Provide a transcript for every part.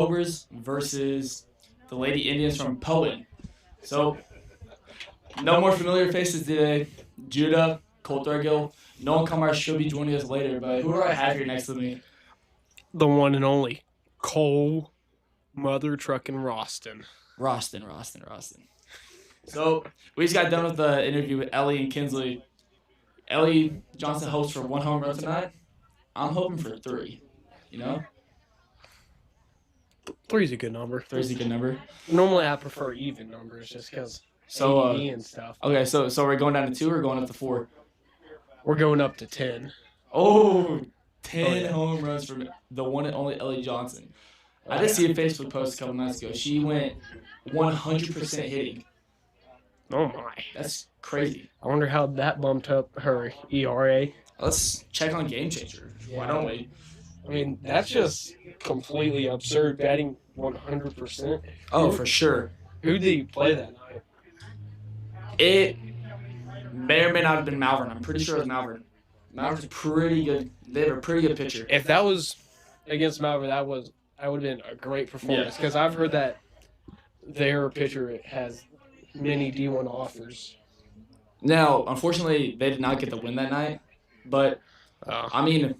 Cobras versus the Lady Indians from Poyen. So, no more familiar faces today. Judah, Cole Thurgill, Nolan Kumar should be joining us later, but who do I have here next to me? The one and only Cole Mother Truckin' Roston. Roston. So, we just got done with the interview with Ellie and Kinsley. Ellie Johnson hopes for 1 home run tonight. I'm hoping for 3. You know? 3's a good number. 3's a good number. Normally, I prefer even numbers just because So, ADD and stuff. Okay, so we're going down to 2 or going up to 4? We're going up to 10. Oh, 10 home runs from the one and only Ellie Johnson. I just see a Facebook post a couple nights ago. She went 100% hitting. Oh, my. That's crazy. I wonder how that bumped up her ERA. Let's check on Game Changer. Why don't we? I mean, that's just completely absurd, batting 100%. Oh, for sure. Who did he play that night? It may or may not have been Malvern. I'm pretty sure it was Malvern. Malvern's pretty good. They have a pretty good pitcher. If that was against Malvern, that would have been a great performance because I've heard that their pitcher has many D1 offers. Now, unfortunately, they did not get the win that night. But, I mean,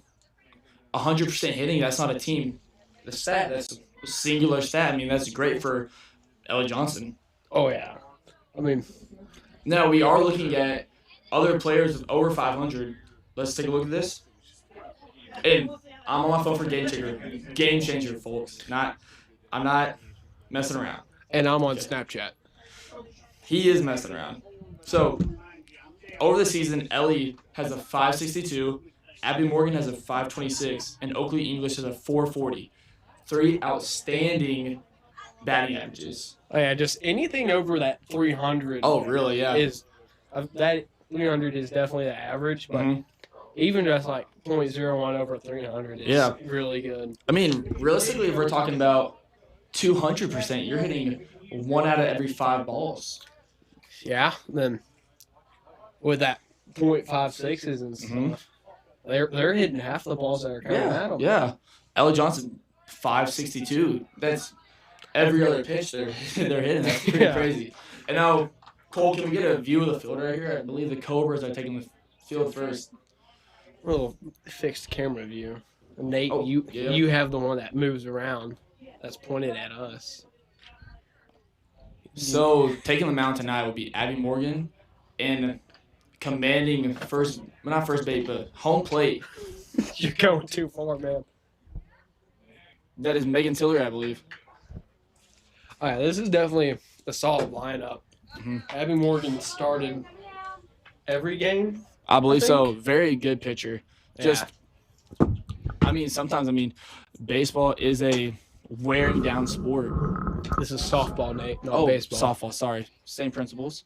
100% hitting, that's not a team. The stat, that's a singular stat. I mean, that's great for Ellie Johnson. Oh, yeah. I mean, now we are looking at other players with over 500. Let's take a look at this. And I'm on my phone for Game Changer. Game Changer, folks. I'm not messing around. And I'm on Snapchat. He is messing around. So, over the season, Ellie has a 562, Abby Morgan has a 526, and Oakley English has a 440. 3 outstanding batting averages. Oh, yeah, just anything over that 300. Oh, really? Yeah. That 300 is definitely the average, but even just like .01 over 300 is really good. I mean, realistically, if we're talking about 200%, you're hitting 1 out of every 5 balls. Yeah, then with that .56s and stuff, they're hitting half the balls that are coming at them. Yeah, Ellie Johnson, 562. That's every other pitch they're hitting. That's pretty crazy. And now, Cole, can we get a view of the field right here? I believe the Cobras are taking the field first. A little fixed camera view. Nate, you have the one that moves around. That's pointed at us. So, taking the mound tonight will be Abby Morgan and commanding not first base, but home plate. You're going too far, man. That is Megan Tiller, I believe. All right, this is definitely a solid lineup. Abby Morgan started every game. I believe so. Very good pitcher. Sometimes baseball is a wearing down sport. This is softball, Nate, not baseball. Softball, sorry. Same principles.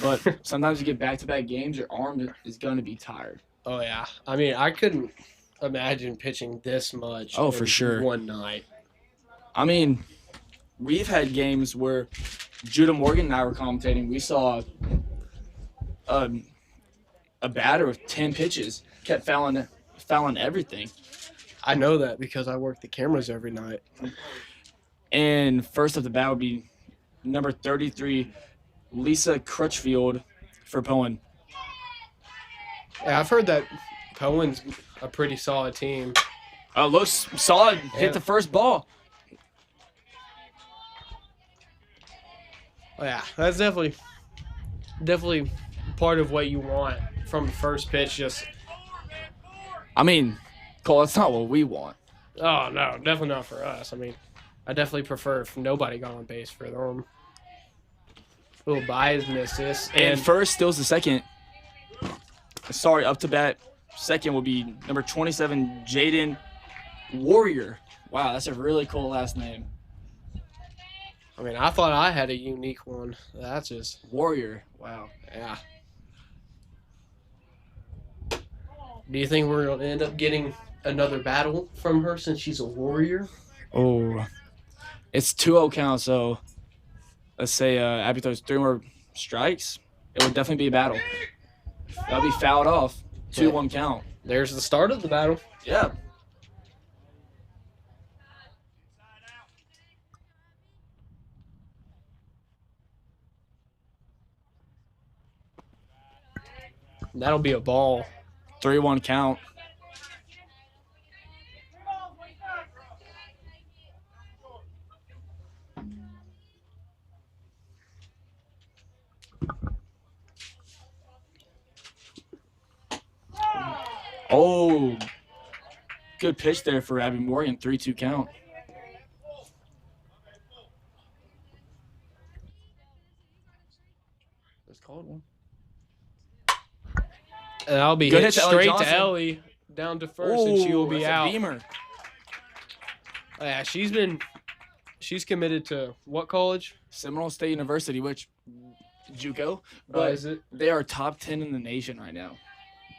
But sometimes you get back-to-back games, your arm is going to be tired. Oh, yeah. I mean, I couldn't imagine pitching this much for sure. One night. I mean, we've had games where Judah Morgan and I were commentating. We saw a batter with 10 pitches kept fouling everything. I know that because I work the cameras every night. And first up the bat would be number 33, Lisa Crutchfield for Poyen. Yeah, I've heard that Poyen's a pretty solid team. Looks solid. Hit the first ball. Oh, yeah, that's definitely part of what you want from the first pitch. I mean, Cole, that's not what we want. Oh, no, definitely not for us. I mean, I definitely prefer if nobody got on base for them. Little Baez missed this. And first steals the second. Sorry, up to bat. Second will be number 27, Jaden Warrior. Wow, that's a really cool last name. I mean, I thought I had a unique one. That's just Warrior. Wow. Yeah. Do you think we're going to end up getting another battle from her since she's a warrior? Oh, it's 2-0 count, so let's say Abby throws 3 more strikes. It would definitely be a battle. That'll be fouled off. 2-1 count. There's the start of the battle. Yeah. That'll be a ball. 3-1 count. Oh, good pitch there for Abby Morgan. 3-2 count. Let's call it one. And I'll be Good hit hit to Ellie straight Johnson. to Ellie down to first, and she will be that's a out. beamer. Yeah, she's committed to what college? Seminole State University, which JUCO, but Is it? they are top 10 in the nation right now.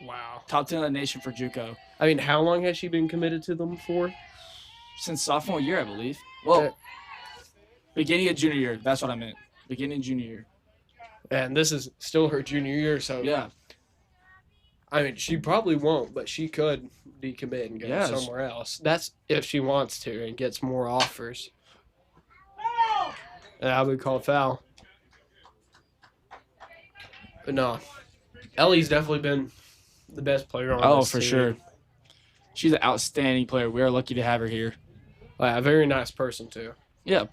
Wow. Top 10 in the nation for JUCO I mean, how long has she been committed to them for? since sophomore year, I believe. Well, beginning of junior year. That's what I meant. Beginning junior year. And this is still her junior year, so Yeah. I mean, she probably won't, but she could decommit and go somewhere else. That's if she wants to and gets more offers. And I would call foul. But no, Ellie's definitely been the best player on this for team. sure. She's an outstanding player. We are lucky to have her here. A very nice person, too. Yeah.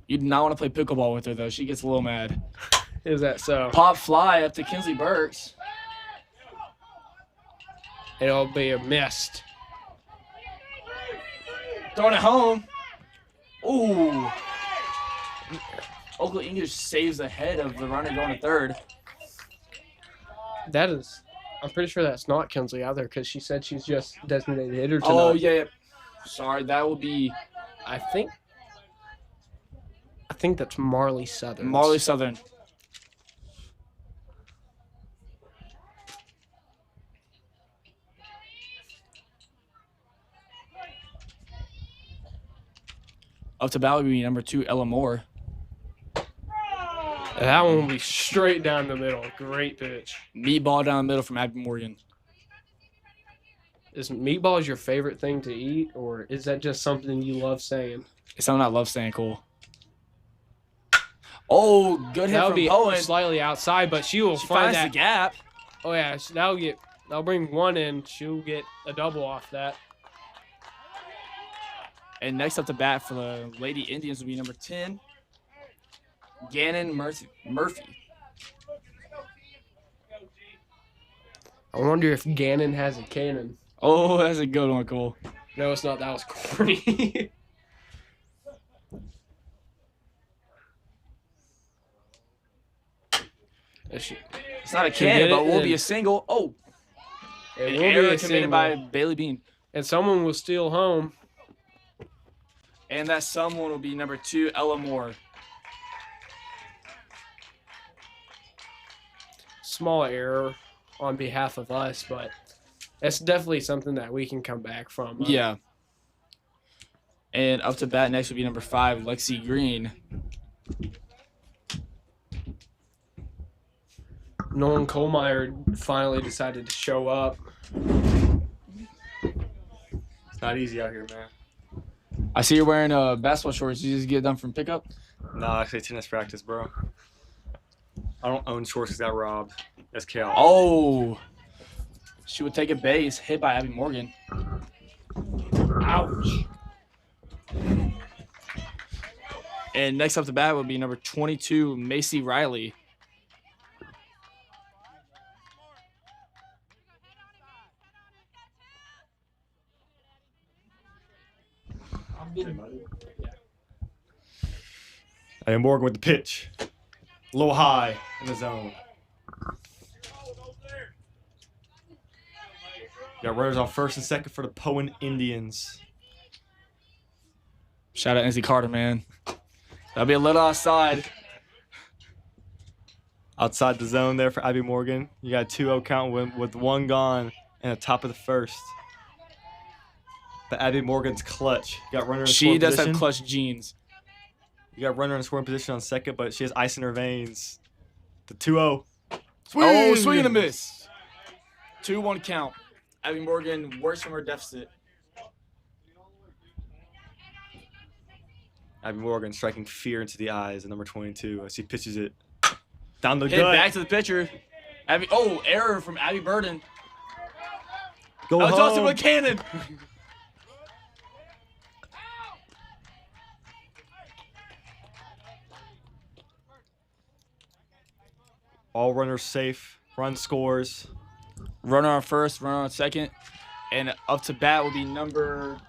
You do not want to play pickleball with her, though. She gets a little mad. Is that so? Pop fly up to Kinsley Burks. It'll be a missed. Throwing it home. Ooh. Oakland English saves ahead of the runner going to third. That is, I'm pretty sure that's not Kinsley either because she said she's just designated hitter tonight. Oh, yeah. Sorry, that will be I think that's Marley Southern. Marley Southern. Up to bat would be number 2, Ella Moore. And that one will be straight down the middle. Great pitch. Meatball down the middle from Abby Morgan. Is meatballs your favorite thing to eat, or is that just something you love saying? It's something I love saying, Cole. Oh, good hit That'll from be Poyen. slightly outside, but she will She find finds that the gap. Oh yeah, that'll bring one in. She'll get a double off that. And next up to bat for the Lady Indians will be number 10, Gannon Murphy. I wonder if Gannon has a cannon. Oh, that's a good one, Cole. No, it's not. That was corny. It's not a cannon, but it will be a single. Oh, It an will error be a committed single. by Bailey Bean. And someone will steal home. And that someone will be number 2, Ella Moore. Small error on behalf of us, but that's definitely something that we can come back from. Yeah. And up to bat next will be number 5, Lexi Green. Nolan Kohlmeyer finally decided to show up. It's not easy out here, man. I see you're wearing basketball shorts. Did you just get done from pickup? No, actually tennis practice, bro. I don't own shorts because I got robbed. That's chaos. Oh. She would take a base, hit by Abby Morgan. Ouch. And next up to bat would be number 22, Macy Riley. And Morgan with the pitch. A little high in the zone. Got runners on first and second for the Poyen Indians. Shout out NC Carter, man. That'll be a little outside. Outside the zone there for Abby Morgan. You got a 2-0 count with one gone and the top of the first. But Abby Morgan's clutch. You got runner in She scoring does position. have clutch jeans. You got runner in scoring position on second, but she has ice in her veins. The 2-0. Oh, swing and a miss. 2-1 count. Abby Morgan works from her deficit. Abby Morgan striking fear into the eyes of number 22 as he pitches it down the Hit gut. back to the pitcher. Abby, error from Abby Burden. Go Ella Johnson home. with a cannon. All runners safe. Run scores. Runner on first, runner on second. And up to bat will be number...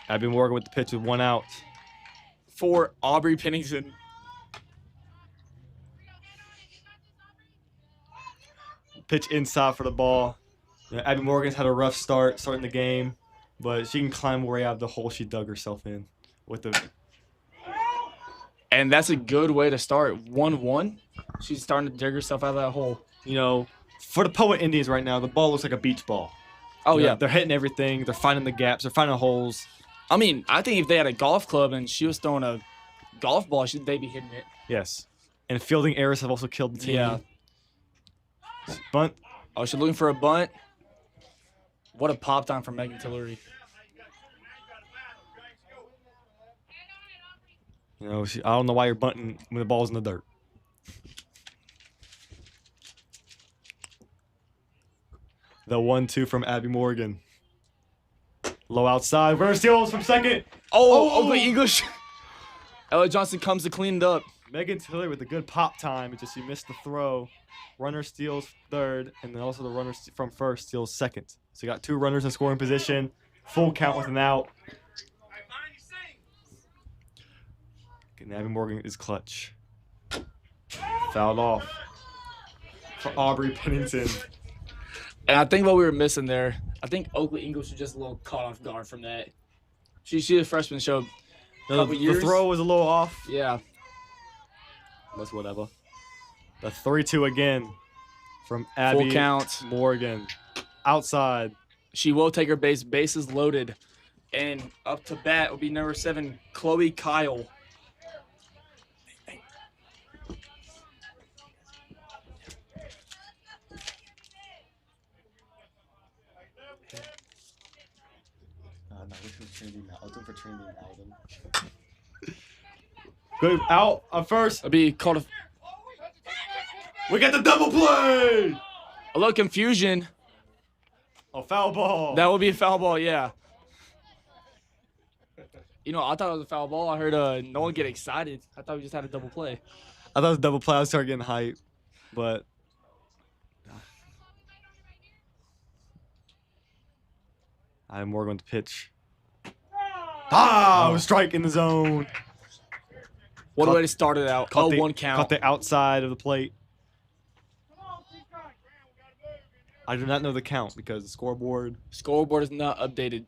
Abby Morgan with the pitch with 1 out. for Aubrey Pennington. Pitch inside for the ball. Abby Morgan's had a rough start starting the game, but she can climb her way out of the hole she dug herself in with the... And that's a good way to start. 1-1. She's starting to dig herself out of that hole. You know, for the Poyen Indians right now, the ball looks like a beach ball. Oh, You know, yeah. They're hitting everything. They're finding the gaps. They're finding holes. I mean, I think if they had a golf club and she was throwing a golf ball, they'd be hitting it. Yes. And fielding errors have also killed the team. Yeah. Bunt. Oh, she's looking for a bunt. What a pop down from Megan Tillery. You know, I don't know why you're bunting when the ball's in the dirt. The 1-2 from Abby Morgan. Low outside. Runner steals from second. Oh, Oakley English. Ella Johnson comes to clean it up. Megan Tillery with a good pop time. It's just she missed the throw. Runner steals third, and then also the runner from first steals second. So you got 2 runners in scoring position. Full count with an out. And Abby Morgan is clutch. Fouled off for Aubrey Pennington. And I think what we were missing there, I think Oakley English was just a little caught off guard from that. She's a freshman, showed a couple The years. throw was a little off. Yeah. That's whatever. The 3-2 again from Abby Full count. Morgan. Outside. She will take her base. Bases loaded. And up to bat will be number 7, Chloe Kyle. Good out on first. It'll be called We got the double play. a little confusion. A foul ball. That will be a foul ball, yeah. You know, I thought it was a foul ball. I heard no one get excited. I thought we just had a double play. I thought it was a double play. I started getting hype, but I'm Morgan to pitch. Strike in the zone. What a Caught- way to start it out. Caught the, 1 count. Caught the outside of the plate. I do not know the count because the scoreboard. Scoreboard is not updated.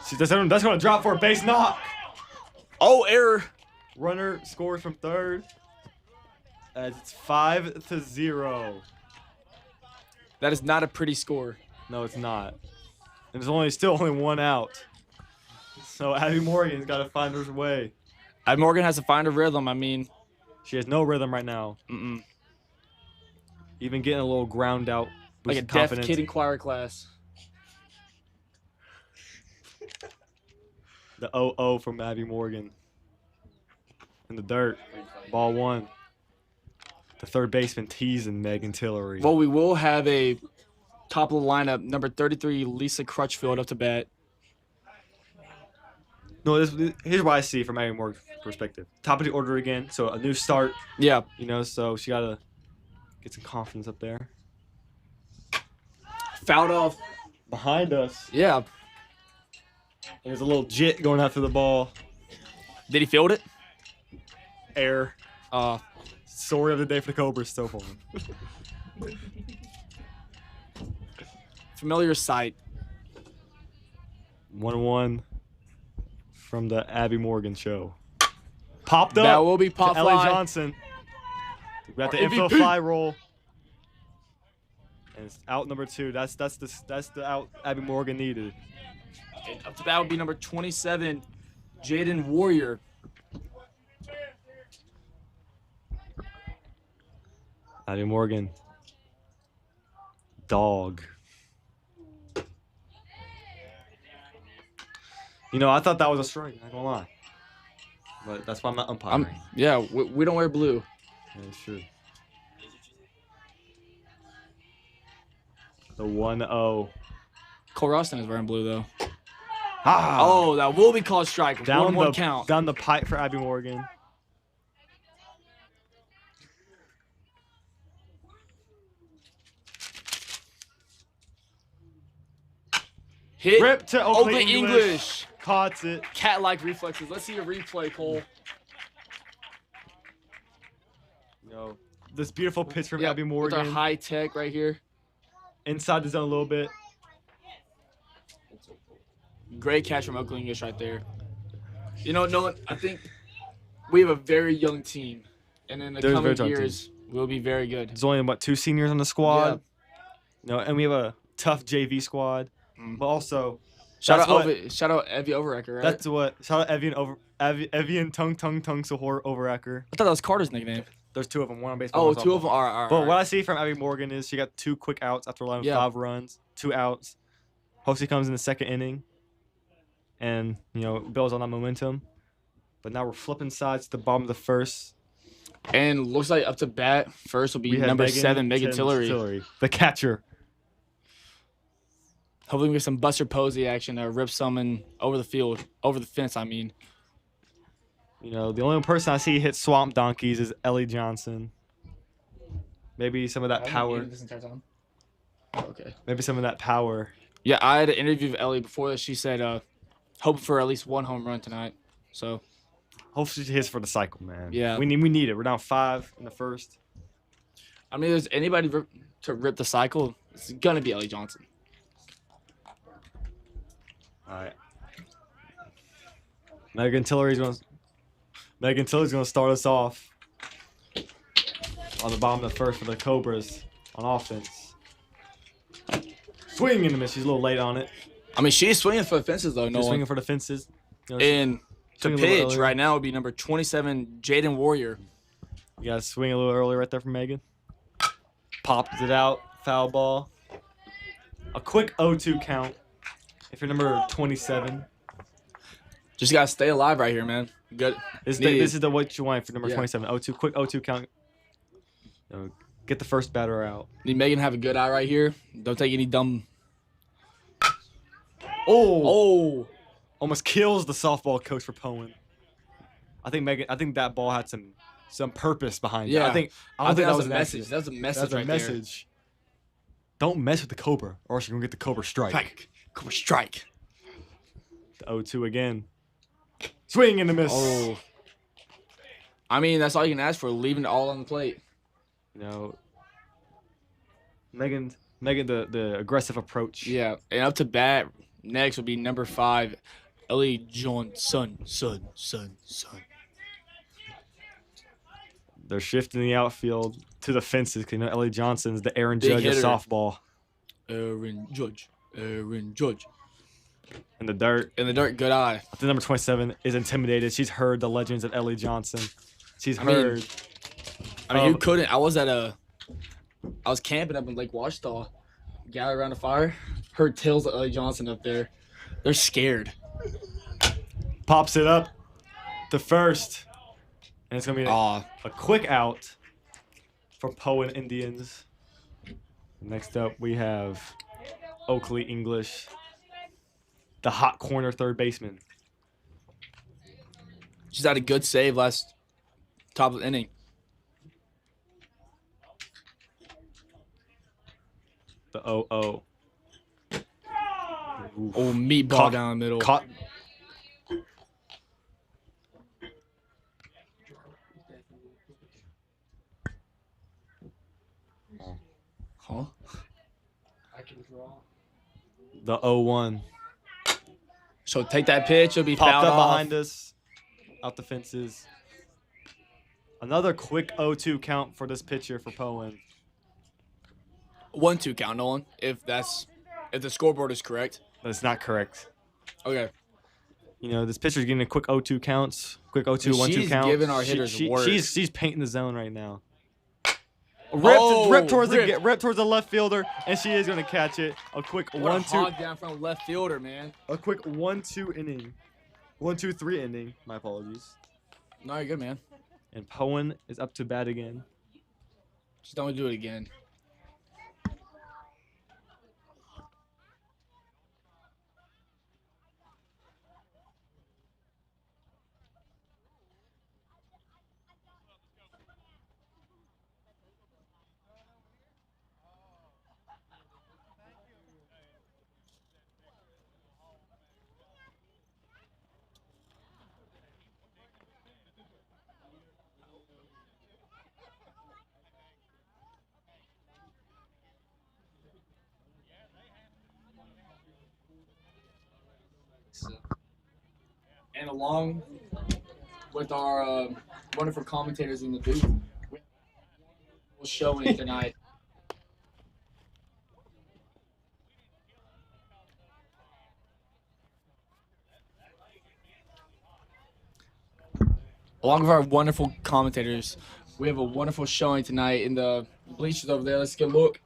See, that's going to drop for a base knock. Oh, error. Runner scores from third. As it's 5-0. That is not a pretty score. No, it's not. And there's still only 1 out. So Abby Morgan's got to find her way. Morgan has to find a rhythm. I mean, She has no rhythm right now. Even getting a little ground out. like a boosted deaf confidence. kid in choir class. The 0-0 from Abby Morgan. In the dirt. Ball 1. The third baseman teasing Megan Tillery. Well, we will have a top of the lineup, number 33, Lisa Crutchfield up to bat. No, here's what I see from Abby Morgan's perspective. Top of the order again, so a new start. Yeah. You know, so she got to get some confidence up there. Fouled off. Behind us. Yeah. There's a little jit going after the ball. Did he field it? Error. Uh, Story of the day for the Cobras so far. familiar sight. 1-1 from the Abby Morgan show. Popped up. That will be pop to Ellie fly. Johnson. We got the Our infield MVP. fly roll. And it's out number 2. That's the out Abby Morgan needed. And up to bat would be number 27, Jaden Warrior. Abby Morgan. Dog. You know, I thought that was a strike. Not gonna lie. But that's why I'm not umpiring. Yeah, we don't wear blue. Yeah, that's true. The 1-0. Cole Roston is wearing blue though. Ah! Oh, that will be called strike. Down One the count. Down the pipe for Abby Morgan. Hit. Rip to Oakley Oakley English. Caught it. Cat-like reflexes. Let's see a replay, Cole. You know, this beautiful pitch from Yep, Abby with Morgan. our high tech right here. Inside the zone a little bit. Great catch from Oakley English right there. You know, Nolan, I think we have a very young team, and in the There's a coming very young years, we'll be very good. There's only, what, 2 seniors on the squad? You know, and we have a tough JV squad. But also, Shout out what- shout out Evie Overacker, right? that's what. Shout out Evian Tung Sahor Overacker. I thought that was Carter's nickname. There's 2 of them. One on baseball. Oh, one on 2 of softball. them are. But what I see from Abby Morgan is she got 2 quick outs after allowing Yeah. 5 runs, 2 outs. Hopefully comes in the 2nd inning, and you know builds on that momentum. But now we're flipping sides to the bottom of the 1st. And looks like up to bat first will be We have number 7, Megan Tillery. the catcher. Hopefully we get some Buster Posey action to rip someone over the field, over the fence, I mean. You know, the only person I see hit swamp donkeys is Ellie Johnson. Maybe some of that power. This entire time. Okay. Maybe some of that power. Yeah, I had an interview with Ellie before that. She said, hoping for at least 1 home run tonight. So, Hopefully she hits for the cycle, man. Yeah. We need it. We're down 5 in the 1st. I mean, if there's anybody to rip the cycle, it's going to be Ellie Johnson. All right. Megan Tillery's gonna start us off on the bottom of the 1st for the Cobras on offense. Swing and a miss. She's a little late on it. I mean, she's swinging for the fences, though, She's Nolan. swinging for the fences. You know, And to swing a little pitch earlier. right now would be number 27, Jaden Warrior. You gotta swing a little early right there from Megan. Popped it out. Foul ball. A quick 0-2 count. If you're number 27. Just got to stay alive right here, man. Good. This Needed. is the what you want for number Yeah. 27. 0-2. Quick 0-2 count. You know, get the first batter out. Need Megan to have a good eye right here. Don't take any dumb. Oh! Oh, Almost kills the softball coach for Poyen. I think that ball had some purpose behind it. Yeah. I don't think that that was was a an message. accident. That was a message That's a right message. Don't mess with the Cobra, or else you're gonna get the Cobra strike. there. Come on, strike. The 0-2 again. Swing and a miss. Oh. I mean, that's all you can ask for, leaving it all on the plate. You know, Megan, the aggressive approach. Yeah, and up to bat next would be number 5, Ellie Johnson. Son. They're shifting the outfield to the fences. 'Cause you know Ellie Johnson's the Aaron Big Judge of hitter. softball. Aaron Judge. In the dirt. In the dirt, good eye. I think number 27 is intimidated. She's heard the legends of Ellie Johnson. She's I mean, heard. I mean, who couldn't? I was camping up in Lake Washita, gathered around a fire, heard tales of Ellie Johnson up there. They're scared. Pops it up to first. And it's going to be Aw. a quick out for Poyen Indians. Next up, we have Oakley English, the hot corner third baseman. She's had a good save last top of the inning. The 0-0. Oof. Oh, meatball Caught- down the middle. Caught. Huh? I can draw. The 0-1. So take that pitch. It'll be Popped fouled up off. behind us. Out the fences. Another quick 0-2 count for this pitcher for Poyen. 1-2 count, Nolan. If the scoreboard is correct. But it's not correct. Okay. You know, this pitcher's getting a quick 0-2 counts. Quick 0-2, 1-2 She's counts. giving our hitters work. She's painting the zone right now. Ripped towards the left fielder, and she is gonna catch it. A quick What a 1-2. hog down from left fielder, man. A quick 1-2 inning. 1-2-3 inning. My apologies. No, you're good, man. And Poyen is up to bat again. Just don't do it again. And along with our wonderful commentators in the booth, we'll show it tonight. Along with our wonderful commentators, we have a wonderful showing tonight in the bleachers over there. Let's get a look.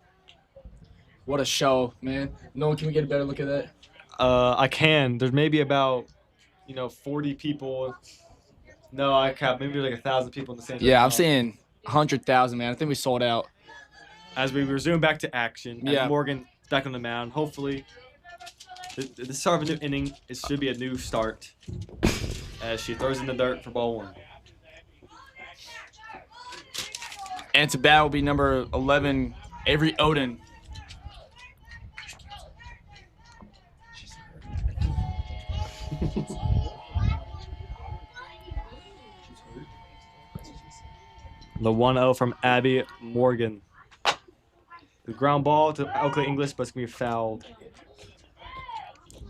What a show, man. Nolan, can we get a better look at that? I can. There's maybe about 40 people. No, I cap. Maybe like 1,000 people in the same. Yeah, I'm seeing 100,000, man. I think we sold out. As we resume back to action, Yeah. Morgan back on the mound. Hopefully, the start of a new inning. It should be a new start. As she throws in the dirt for ball 1. And to bat will be number 11, Avery Oden. The 1-0 from Abby Morgan. The ground ball to Oakley English, but it's going to be fouled.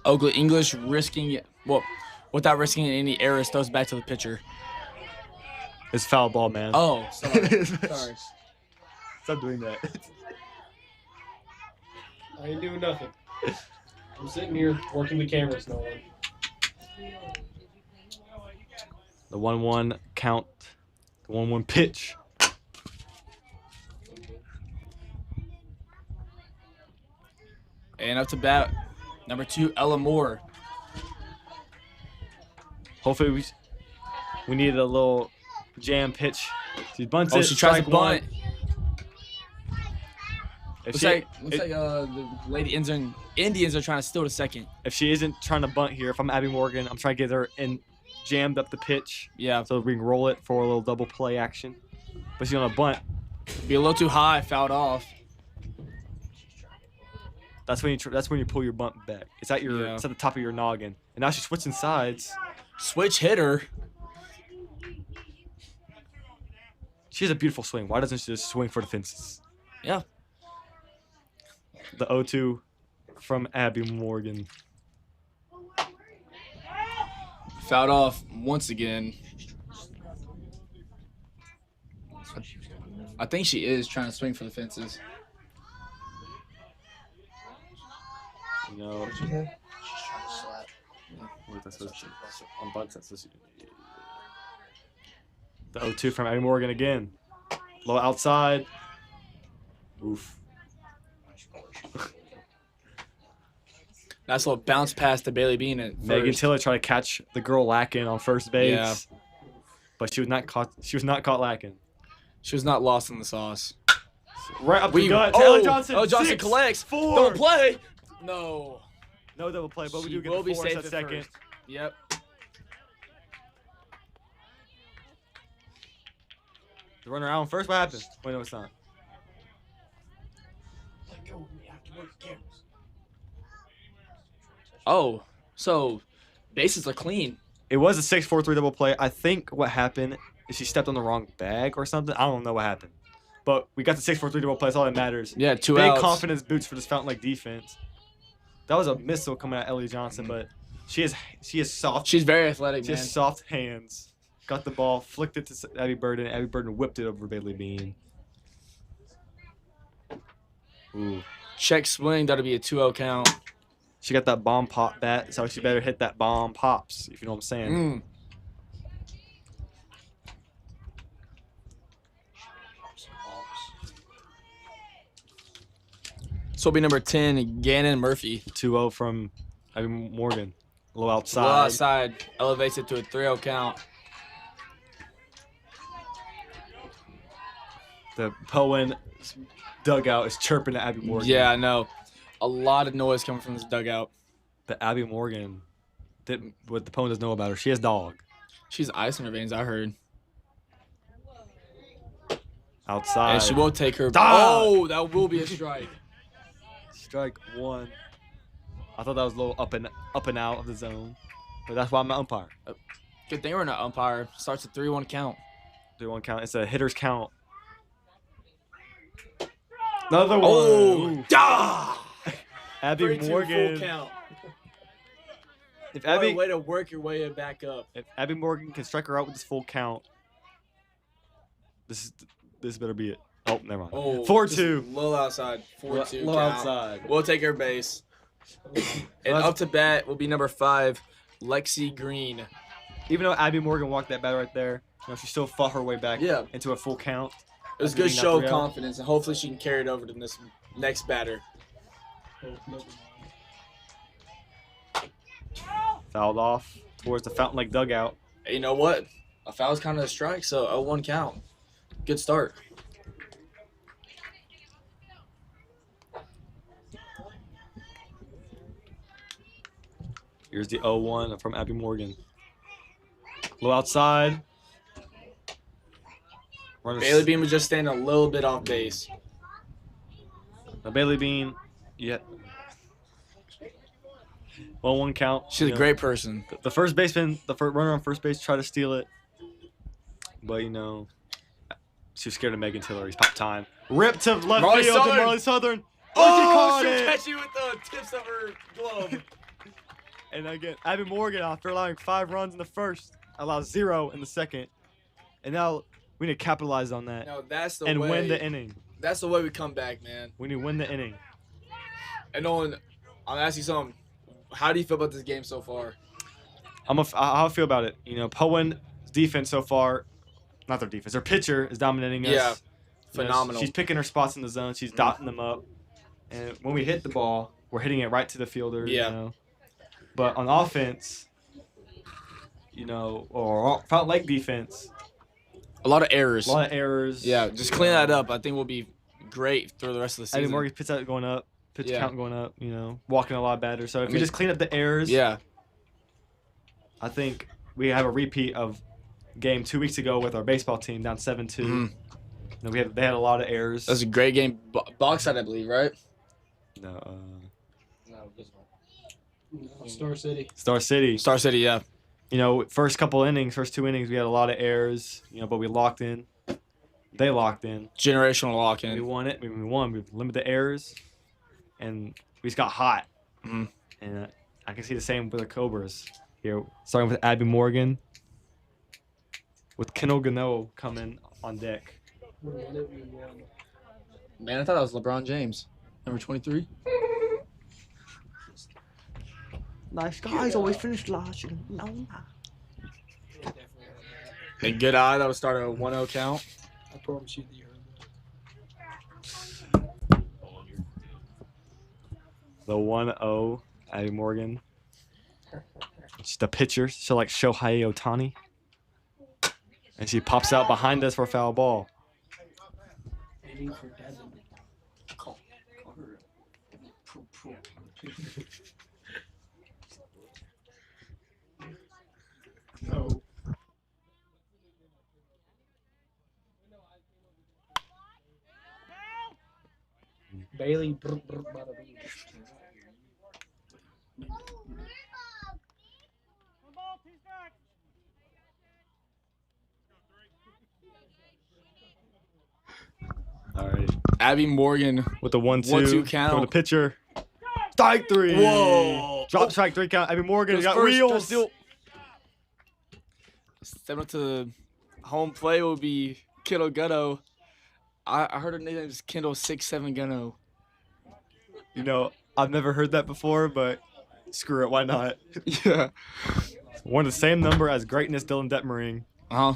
Oakley English risking, without risking any errors, throws back to the pitcher. It's foul ball, man. Oh, sorry. Sorry. Stop doing that. I ain't doing nothing. I'm sitting here working the cameras, no one. The 1-1 count. The 1-1 pitch. And up to bat, number 2, Ella Moore. Hopefully we needed a little jam pitch. She bunts it. She tries to bunt. If Looks like the Lady Indians are trying to steal the second. if she isn't trying to bunt here, if I'm Abby Morgan, I'm trying to get her in jammed up the pitch Yeah, so we can roll it for a little double play action. But she's on a bunt. be a little too high, fouled off. That's when you pull your bunt back. It's at it's at the top of your noggin. And now she's switching sides. Switch hitter. She has a beautiful swing. Why doesn't she just swing for the fences? Yeah. The 0-2 from Abby Morgan. Fouled off once again. I think she is trying to swing for the fences. No. She's trying to slap. Wait, that's on bunts. The 0-2 from Abby Morgan again. Low outside. Oof. Nice little bounce pass to Bailey Bean at Megan first. Tiller tried to catch the girl lacking on first base. Yeah. But she was not caught. She was not caught lacking. She was not lost in the sauce. Right up the gut. Taylor Johnson. Oh, Johnson 6, collects. 4. Don't play. No. No double play, but we She do get will the be force safe at at second. first. Yep. The runner out on first. What happened? Wait, no, it's not. Let go of me. I have to work the cameras. Oh, so bases are clean. It was a 6-4-3 double play. I think what happened is she stepped on the wrong bag or something. I don't know what happened. But we got the 6-4-3 double play. That's all that matters. Yeah, 2 Big outs. confidence boots for this Fountain Lake defense. That was a missile coming at Ellie Johnson, but she has soft. She's very athletic, She man. has soft hands. Got the ball, flicked it to Abby Burden. Abby Burden whipped it over Bailey Bean. Ooh. Check swing. That'll be a 2-0 count. She got that bomb pop bat, so she better hit that bomb pops, if you know what I'm saying. Mm. This will be number 10, Gannon Murphy. 2-0 from Abby Morgan. A little outside. Well outside, elevates it to a 3-0 count. The Poyen dugout is chirping at Abby Morgan. Yeah, I know. A lot of noise coming from this dugout. But Abby Morgan, what the Poyen doesn't know about her, she has dog. She's ice in her veins, I heard. Outside. And she will take her. Ah! Oh, that will be a strike. Strike 1. I thought that was a little up and out of the zone. But that's why I'm an umpire. Good thing we're not umpire. Starts a 3-1 count. 3-1 count. It's a hitter's count. Another one. Oh, Abby 3-2 Morgan. full count. If What a Abby, way to work your way back up. if Abby Morgan can strike her out with this full count, this better be it. Oh, never mind. Oh, 4-2. Low outside. 4-2 Low count. outside. We'll take her base. And up to bat will be number 5, Lexi Green. Even though Abby Morgan walked that bat right there, she still fought her way back Yeah. into a full count. It was a good show of confidence, and hopefully she can carry it over to this next batter. Fouled off towards the Fountain Lake dugout. And you know what? A foul's kind of a strike, so 0-1 count. Good start. Here's the 0-1 from Abby Morgan. Low outside. Bailey Bean was just standing a little bit off base. Now Bailey Bean, yeah. 1-1 count. She's a great person. The first baseman, the first runner on first base, tried to steal it, but she was scared of Megan Tillery's pop time. Ripped to left Marley field to Southern. Marley Southern. Oh, she caught she it. catch you with the tips of her glove. And again, Abby Morgan, after allowing 5 runs in the first, allows 0 in the second, and now we need to capitalize on that No, that's the and way. win the inning. That's the way we come back, man. We need to win the inning. And Nolan, I'm asking you something. How do you feel about this game so far? How I feel about it. Poyen's defense so far, not their defense, their pitcher is dominating us. Yeah, phenomenal. She's picking her spots in the zone. She's dotting them up. And when we hit the ball, we're hitting it right to the fielder. Yeah. But on offense, or Fountain Lake defense, A lot of errors. a lot of errors. Yeah, just clean that up. I think we'll be great through the rest of the season. Abby Morgan's pitch out going up, pitch Yeah. count going up, walking a lot better. So if we mean- just clean up the errors, Yeah. I think we have a repeat of game 2 weeks ago with our baseball team down 7-2. Mhm. They had a lot of errors. That was a great game. Box side, I believe, right? No, No, Star City. Star City. Star City, yeah. First 2 innings, we had a lot of errors, but we locked in. They locked in. Generational We lock-in. won it. We won. We limited the errors, and we just got hot. Mhm. And I can see the same with the Cobras here, starting with Abby Morgan, with Kendall Gano coming on deck. Man, I thought that was LeBron James. Number 23. Nice guys always finish last. No. A good eye. That would start a 1-0 count. I promise you you heard that. The 1-0, Abby Morgan. She's the pitcher. She'll like Shohei Ohtani. And she pops out behind us for a foul ball. Aiming for Devin. No. Bailey. Bada bing. All right. Abby Morgan. With the 1-2. 1-2 count. For the pitcher. Strike 3. Whoa. Drop strike 3 count. Abby Morgan Goes got first, wheels. does steal. Stepping up to the home plate will be Kendall Gutto. I heard her name is Kendall 6'7" Gutto. I've never heard that before, but screw it. Why not? Yeah. One of the same number as greatness Dylan Detmering. Uh-huh.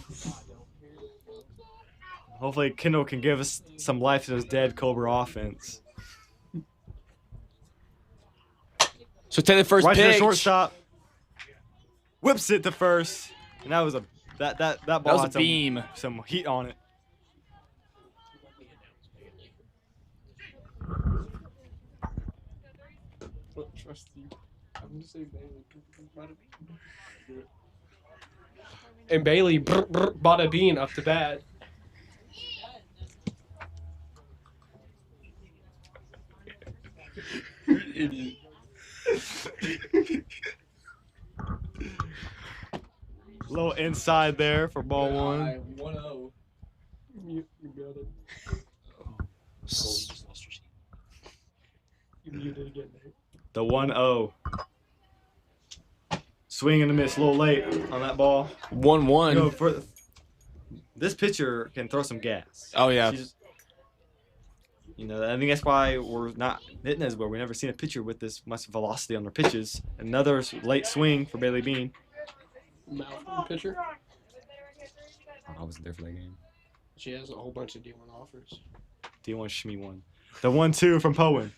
Hopefully Kendall can give us some life to this dead Cobra offense. So take the first right to the pitch. shortstop. Whips it to first, and that was that ball That was a had beam. some heat on it. Trust you. I'm gonna say Bailey. And Bailey bada bean up to bat. Idiot. Little inside there for ball one. 1-0. You got it. You muted again, Nate. The 1-0. Swing and a miss, a little late on that ball. 1-1. You know, this pitcher can throw some gas. Oh, yeah. She's, I think that's why we're not hitting as well. We've never seen a pitcher with this much velocity on their pitches. Another late swing for Bailey Bean. Mouth pitcher. I wasn't there for that game. She has a whole bunch of D1 offers. D1 Shmi 1. The 1-2 from Poyen.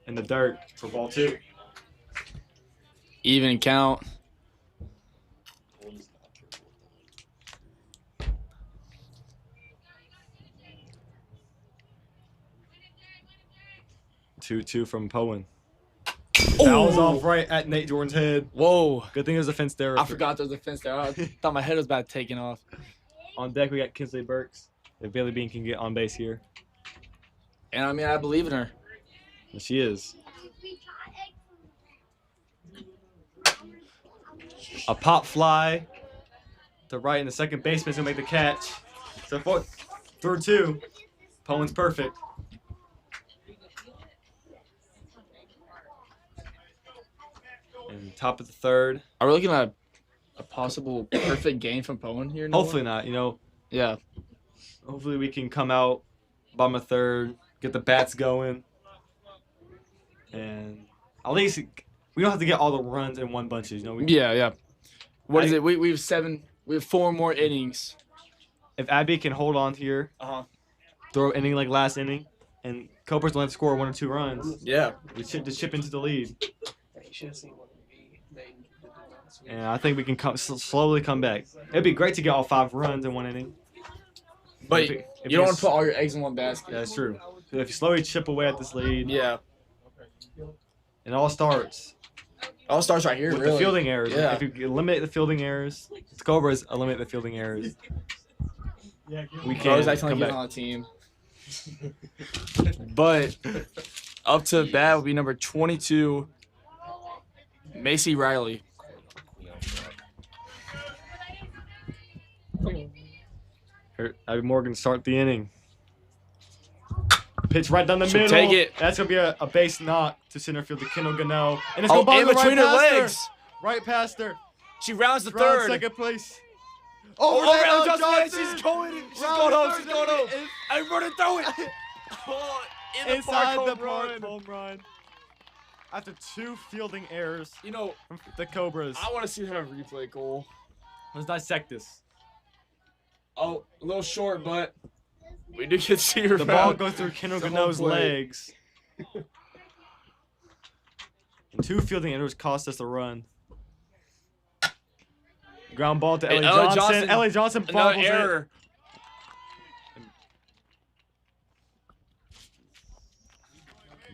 In the dirt for ball 2. Even count. Two from Poyen. That was off right at Nate Jordan's head. Whoa. Good thing there's a fence there. I forgot there was a fence there. I thought my head was about taking off. On deck, we got Kinsley Burks. If Bailey Bean can get on base here. And I mean, I believe in her. And she is. A pop fly to right, and the second baseman's going to make the catch. So, through 2. Poyen's perfect. And top of the third. Are we looking at a possible perfect game from Poyen here? Hopefully not, Yeah. Hopefully we can come out, bottom of third, get the bats going. And at least we don't have to get all the runs in one bunches. Yeah. What is it? We have 7. We have 4 more innings. If Abby can hold on here, throw inning like last inning, and Cobras don't have to score 1 or 2 runs, Yeah. we chip into the lead. You should have seen what Nate did last week. And I think we can slowly come back. It'd be great to get all 5 runs in 1 inning. But If you don't want to put all your eggs in one basket. That's true. So if you slowly chip away at this lead, Yeah. it all starts All starts right here, with really. the fielding errors. Yeah. If you eliminate the fielding errors, the Cobras eliminate the fielding errors. We I can was acting come like back. on the team. But up to bat will be number 22, Macy Riley. Here, Abby Morgan start the inning. Pitch right down the She'll middle. take it. That's going to be a base knock to center field to Kendall Gano. And it's Oh, going in to between her legs. Right past her. She rounds the Round third. second place. Oh, Over there, around Johnson. She's going home. She's Round going home. third, She's going home. and I'm running through it. Oh, in the Inside park, the home park, run. home run. After 2 fielding errors You know, from the Cobras. I want to see her have a replay goal. Let's dissect this. Oh, a little short, but we do get to see her. The ball round. goes through Kendall The whole Gano's play. legs. And 2 fielding errors cost us a run. Ground ball to And Ellie Johnson. Ellie Johnson Another fumbles it. error.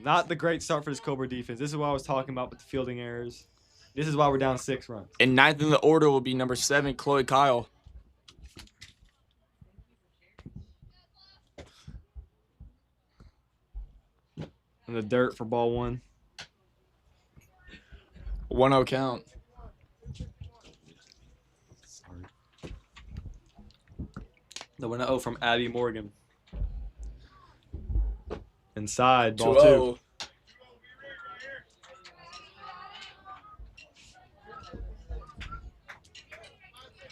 Not the great start for this Cobra defense. This is what I was talking about with the fielding errors. This is why we're down 6 runs. And 9th in the order will be number 7, Chloe Kyle. In the dirt for ball 1. 1-0 count. The 1-0 from Abby Morgan. Inside, ball 2-0. 2.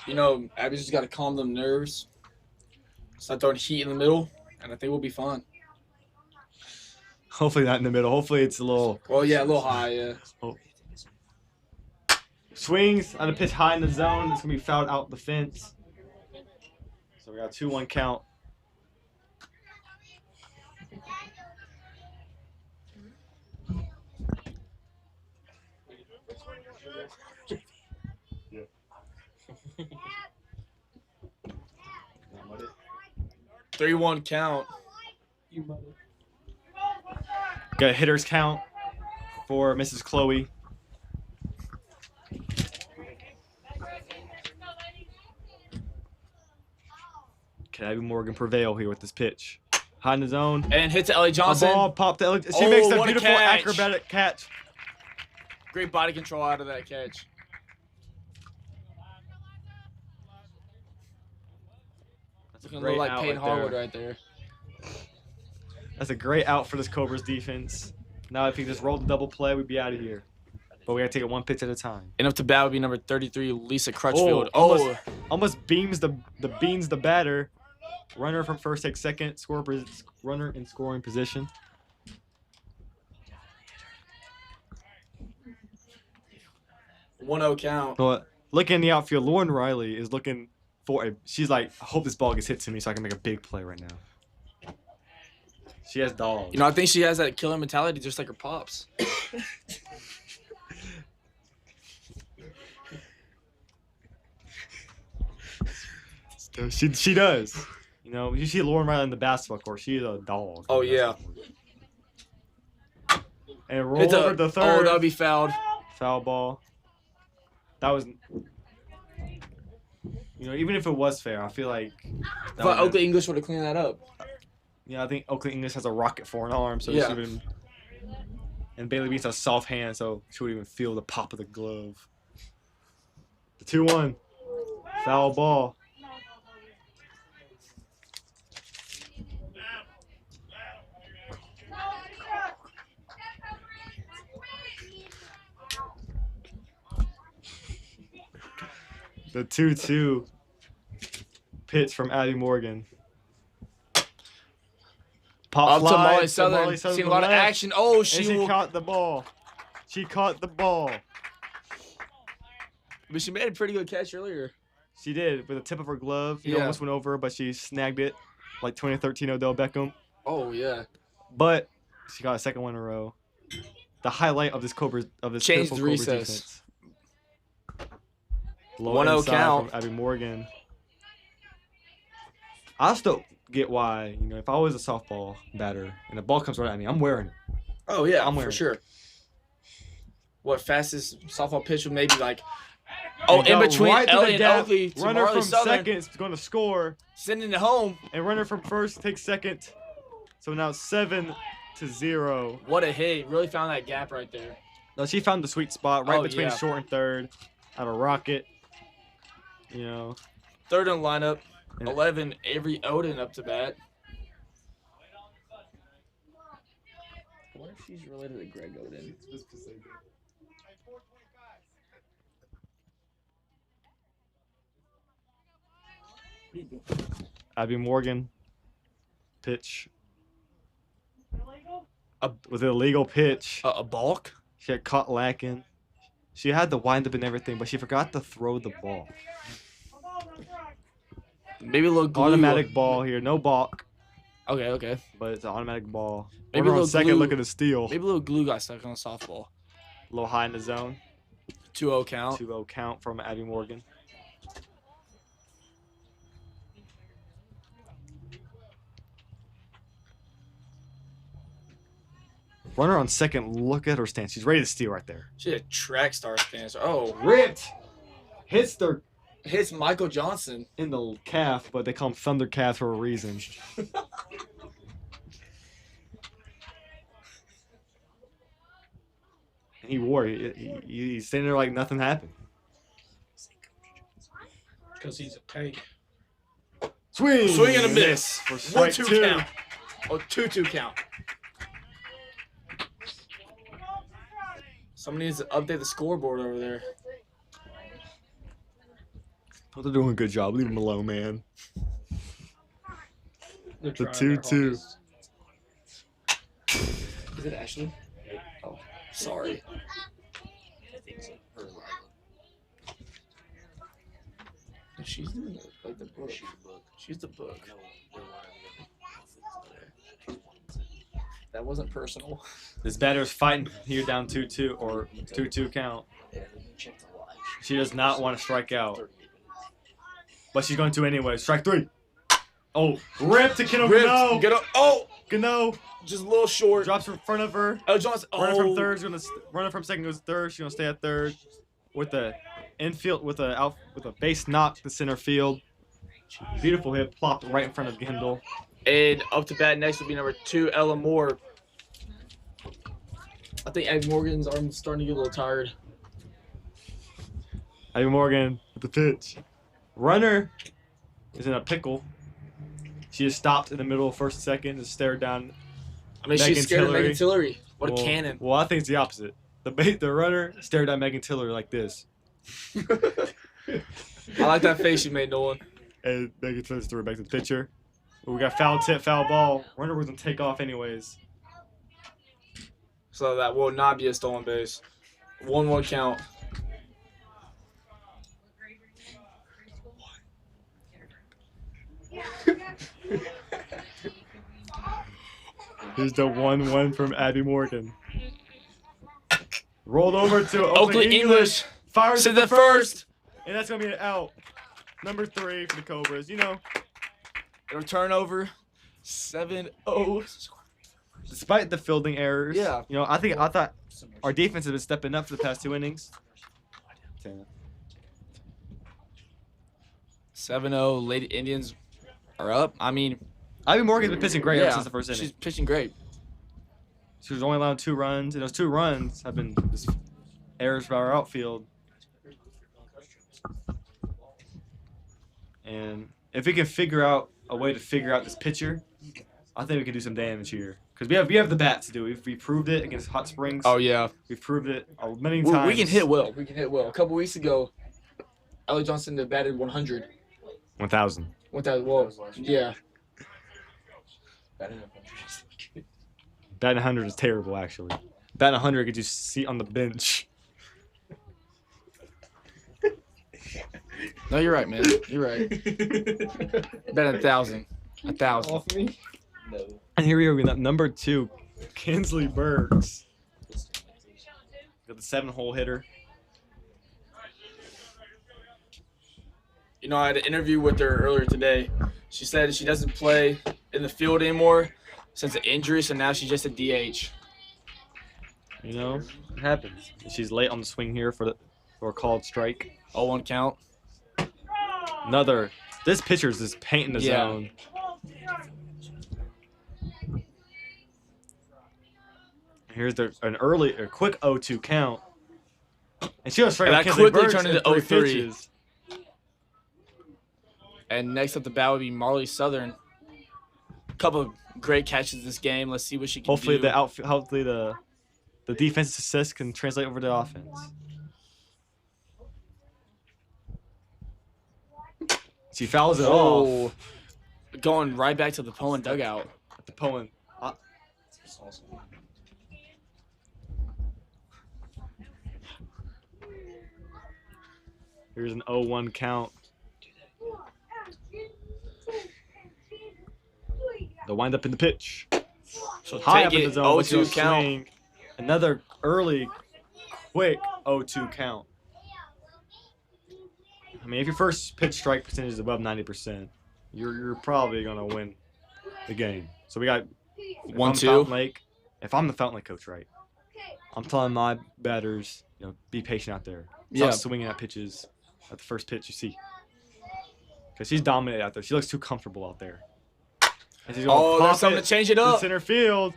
You know, Abby's just got to calm them nerves. Start throwing heat in the middle, and I think we'll be fine. Hopefully not in the middle. Hopefully it's a little Well, yeah, a little high, yeah. swings on a pitch high in the zone. It's going to be fouled out the fence. So we got a 2-1 count. Yeah. 3-1 count. You mother. Got a hitter's count for Mrs. Chloe. Can Abby Morgan prevail here with this pitch? High in the zone. And hit to Ellie A Johnson. ball popped to Ellie. She Oh, makes a what a beautiful catch. acrobatic catch. Great body control out of that catch. That's a Looking a great little like out Peyton right there. Harwood right there. That's a great out for this Cobras defense. Now, if he just rolled the double play, we'd be out of here. But we got to take it one pitch at a time. And up to bat would be number 33, Lisa Crutchfield. Oh, Almost beams the batter. Runner from first takes second. Runner in scoring position. .1-0 count. But looking in the outfield, Lauren Riley is looking for a. She's like, I hope this ball gets hit to me so I can make a big play right now. She has dogs. You know, I think she has that killer mentality just like her pops. She does. You know, you see Lauren Riley in the basketball court. She's a dog. Oh, yeah. And roll over the third. Oh, that would be fouled. Foul ball. That was. You know, even if it was fair, I feel like. But Oakley English would have cleaned that up. Yeah, I think Oakley English has a rocket for an arm, so Yeah. she would. And Bailey Beats a soft hand, so she wouldn't even feel the pop of the glove. The 2-1. Foul ball. The 2-2 pitch from Abby Morgan. Pop Up to fly Molly Southern. Seen to a the lot of left, action. Oh, and she she will. caught the ball. She caught the ball. But she made a pretty good catch earlier. She did with the tip of her glove. It Yeah. almost went over, but she snagged it like 2013 Odell Beckham. Oh, yeah. But she got a second one in a row. The highlight of this Changed pitiful the Cobra recess. defense. Low 1-0 inside count. from Abby Morgan. I still get why, you know, if I was a softball batter and the ball comes right at me, I'm wearing it. Oh, yeah, I'm for wearing it. sure. What fastest softball pitch would maybe like. Oh, And in go between right to the Ellie and gap. Oakley to Runner Marley from Southern. second is going to score, Sending it home. and runner from first takes second. So now 7-0. What a hit. Really found that gap right there. No, she found the sweet spot right Oh, between yeah. short and third. Out of rocket. You know. Third in the lineup. Yeah. 11, Avery Oden up to bat. I wonder if she's related to Greg Oden. Abby Morgan. Pitch. With an illegal pitch. A balk? She got caught lacking. She had the wind up and everything, but she forgot to throw the ball. Maybe a little glue. Automatic ball here. No balk, Okay. but it's an automatic ball. Maybe Runner a on little second glue. looking to steal. Maybe a little glue got stuck on the softball. A little high in the zone. 2-0 count. 2-0 count from Abby Morgan. Runner on second. Look at her stance. She's ready to steal right there. She had a track star stance. Oh, Ripped. Hits the hits Michael Johnson. in the calf, but they call him Thunder Calf for a reason. And he wore it. He's standing there like nothing happened. Because he's a tank. Swing. Swing and a miss. For strike 1-2 two. count. Oh, 2-2 count. Somebody needs to update the scoreboard over there. Oh, they're doing a good job. Leave them alone, man. They're The trying their 2-2. hardest. Is it Ashley? Oh, sorry. She's like the book. She's the book. That wasn't personal. This batter's fighting here down 2-2 or 2-2 count. She does not want to strike out. But she's going to anyway. Strike 3. Oh, rip to Kiddo Gano. Gano just a little short. drops in front of her. Oh, Johnson. Runner from third, runner from second goes to third. She's gonna stay at third with the infield with a base knock to center field. Beautiful hit, plopped right in front of Gendel. And up to bat next will be number 2, Ella Moore. I think Abby Morgan's arm's starting to get a little tired. Abby Morgan with the pitch. Runner is in a pickle. She is stopped in the middle of first and second and stared down. I mean, Megan she's scared of Tillery. Megan Tillery. What a cannon. Well, I think it's the opposite. The runner stared at Megan Tillery like this. I like that face you made, Nolan. And Megan Tillery threw it back to the pitcher. But we got foul tip, foul ball. Runner was going to take off anyways. So that will not be a stolen base. 1-1 count. Here's the 1-1 from Abby Morgan. Rolled over to Oakley English. Fires To at the first. And that's going to be an out. Number 3 for the Cobras. You know, It'll turnover. 7-0. despite the fielding errors. Yeah. You know, I thought our defense has been stepping up for the past 2 innings. 7-0. Lady Indians are up. I mean, Abby Morgan's been pitching great ever since the first inning. she's pitching great. She was only allowed 2 runs, and those 2 runs have been just errors by our outfield. And if we can figure out a way to figure out this pitcher, I think we can do some damage here. Because we have the bats to do it. We proved it against Hot Springs. Oh, yeah. We've proved it many times. We can hit well. We can hit well. A couple weeks ago, Ellie Johnson batted 100. 1,000. Well, yeah. Batting 100 is terrible, actually. Batting 100 gets you seat on the bench. No, you're right, man. You're right. Bet 1,000. 1,000. Off me? And here we are, we got number 2, Kinsley Burks. Got the 7-hole hitter. You know, I had an interview with her earlier today. She said she doesn't play in the field anymore since the injury, so now she's just a DH. You know, it happens. She's late on the swing here for a called strike. 0-1 count. This pitcher's just painting the zone. Here's a quick 0-2 count. And she goes straight And up that Kinsley quickly Burks turned in into 3 0-3. pitches. And next up the bat would be Marley Southern. Couple of great catches this game. Let's see what she can Hopefully do. hopefully the defensive success can translate over to offense. She fouls it off. Going right back to the Poyen dugout. At the Poyen. Here's an 0-1 count. The wind up in the pitch. So High take up in the it. zone. but she'll 0-2 count. swing. Another early, quick 0-2 count. I mean, if your first pitch strike percentage is above 90%, you're probably gonna win the game. So we got 1-2. If I'm the Fountain Lake coach, right, I'm telling my batters, be patient out there. Yeah. Stop swinging at pitches at the first pitch you see. Because she's dominated out there. She looks too comfortable out there. And she's gonna Oh, pop there's something it to change it to up. center field.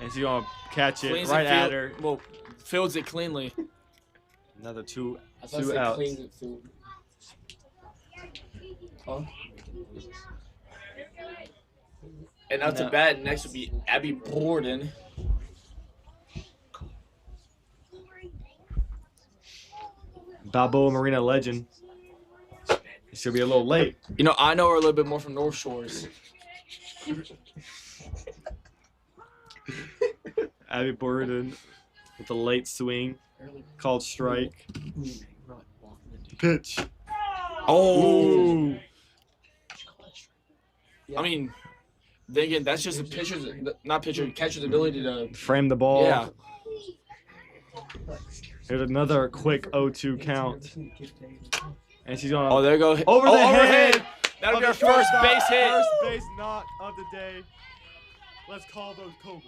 And she's gonna catch it Cleans right it, at her. Well, fields it cleanly. Another two I outs. cleans it field. Huh? And up to bat next would be Abby Borden. Balboa Marina legend. She'll be a little late. You know, I know her a little bit more from North Shores. Abby Borden with a late swing. Called strike. Pitch. Oh. Ooh. I mean, then again, that's just a catcher's ability to. Frame the ball. Yeah. Here's another quick 0-2 count. And she's going Oh, there you go. over the head. That'll of be the our first shortstop. base hit. First base knock of the day. Let's call those Cobras.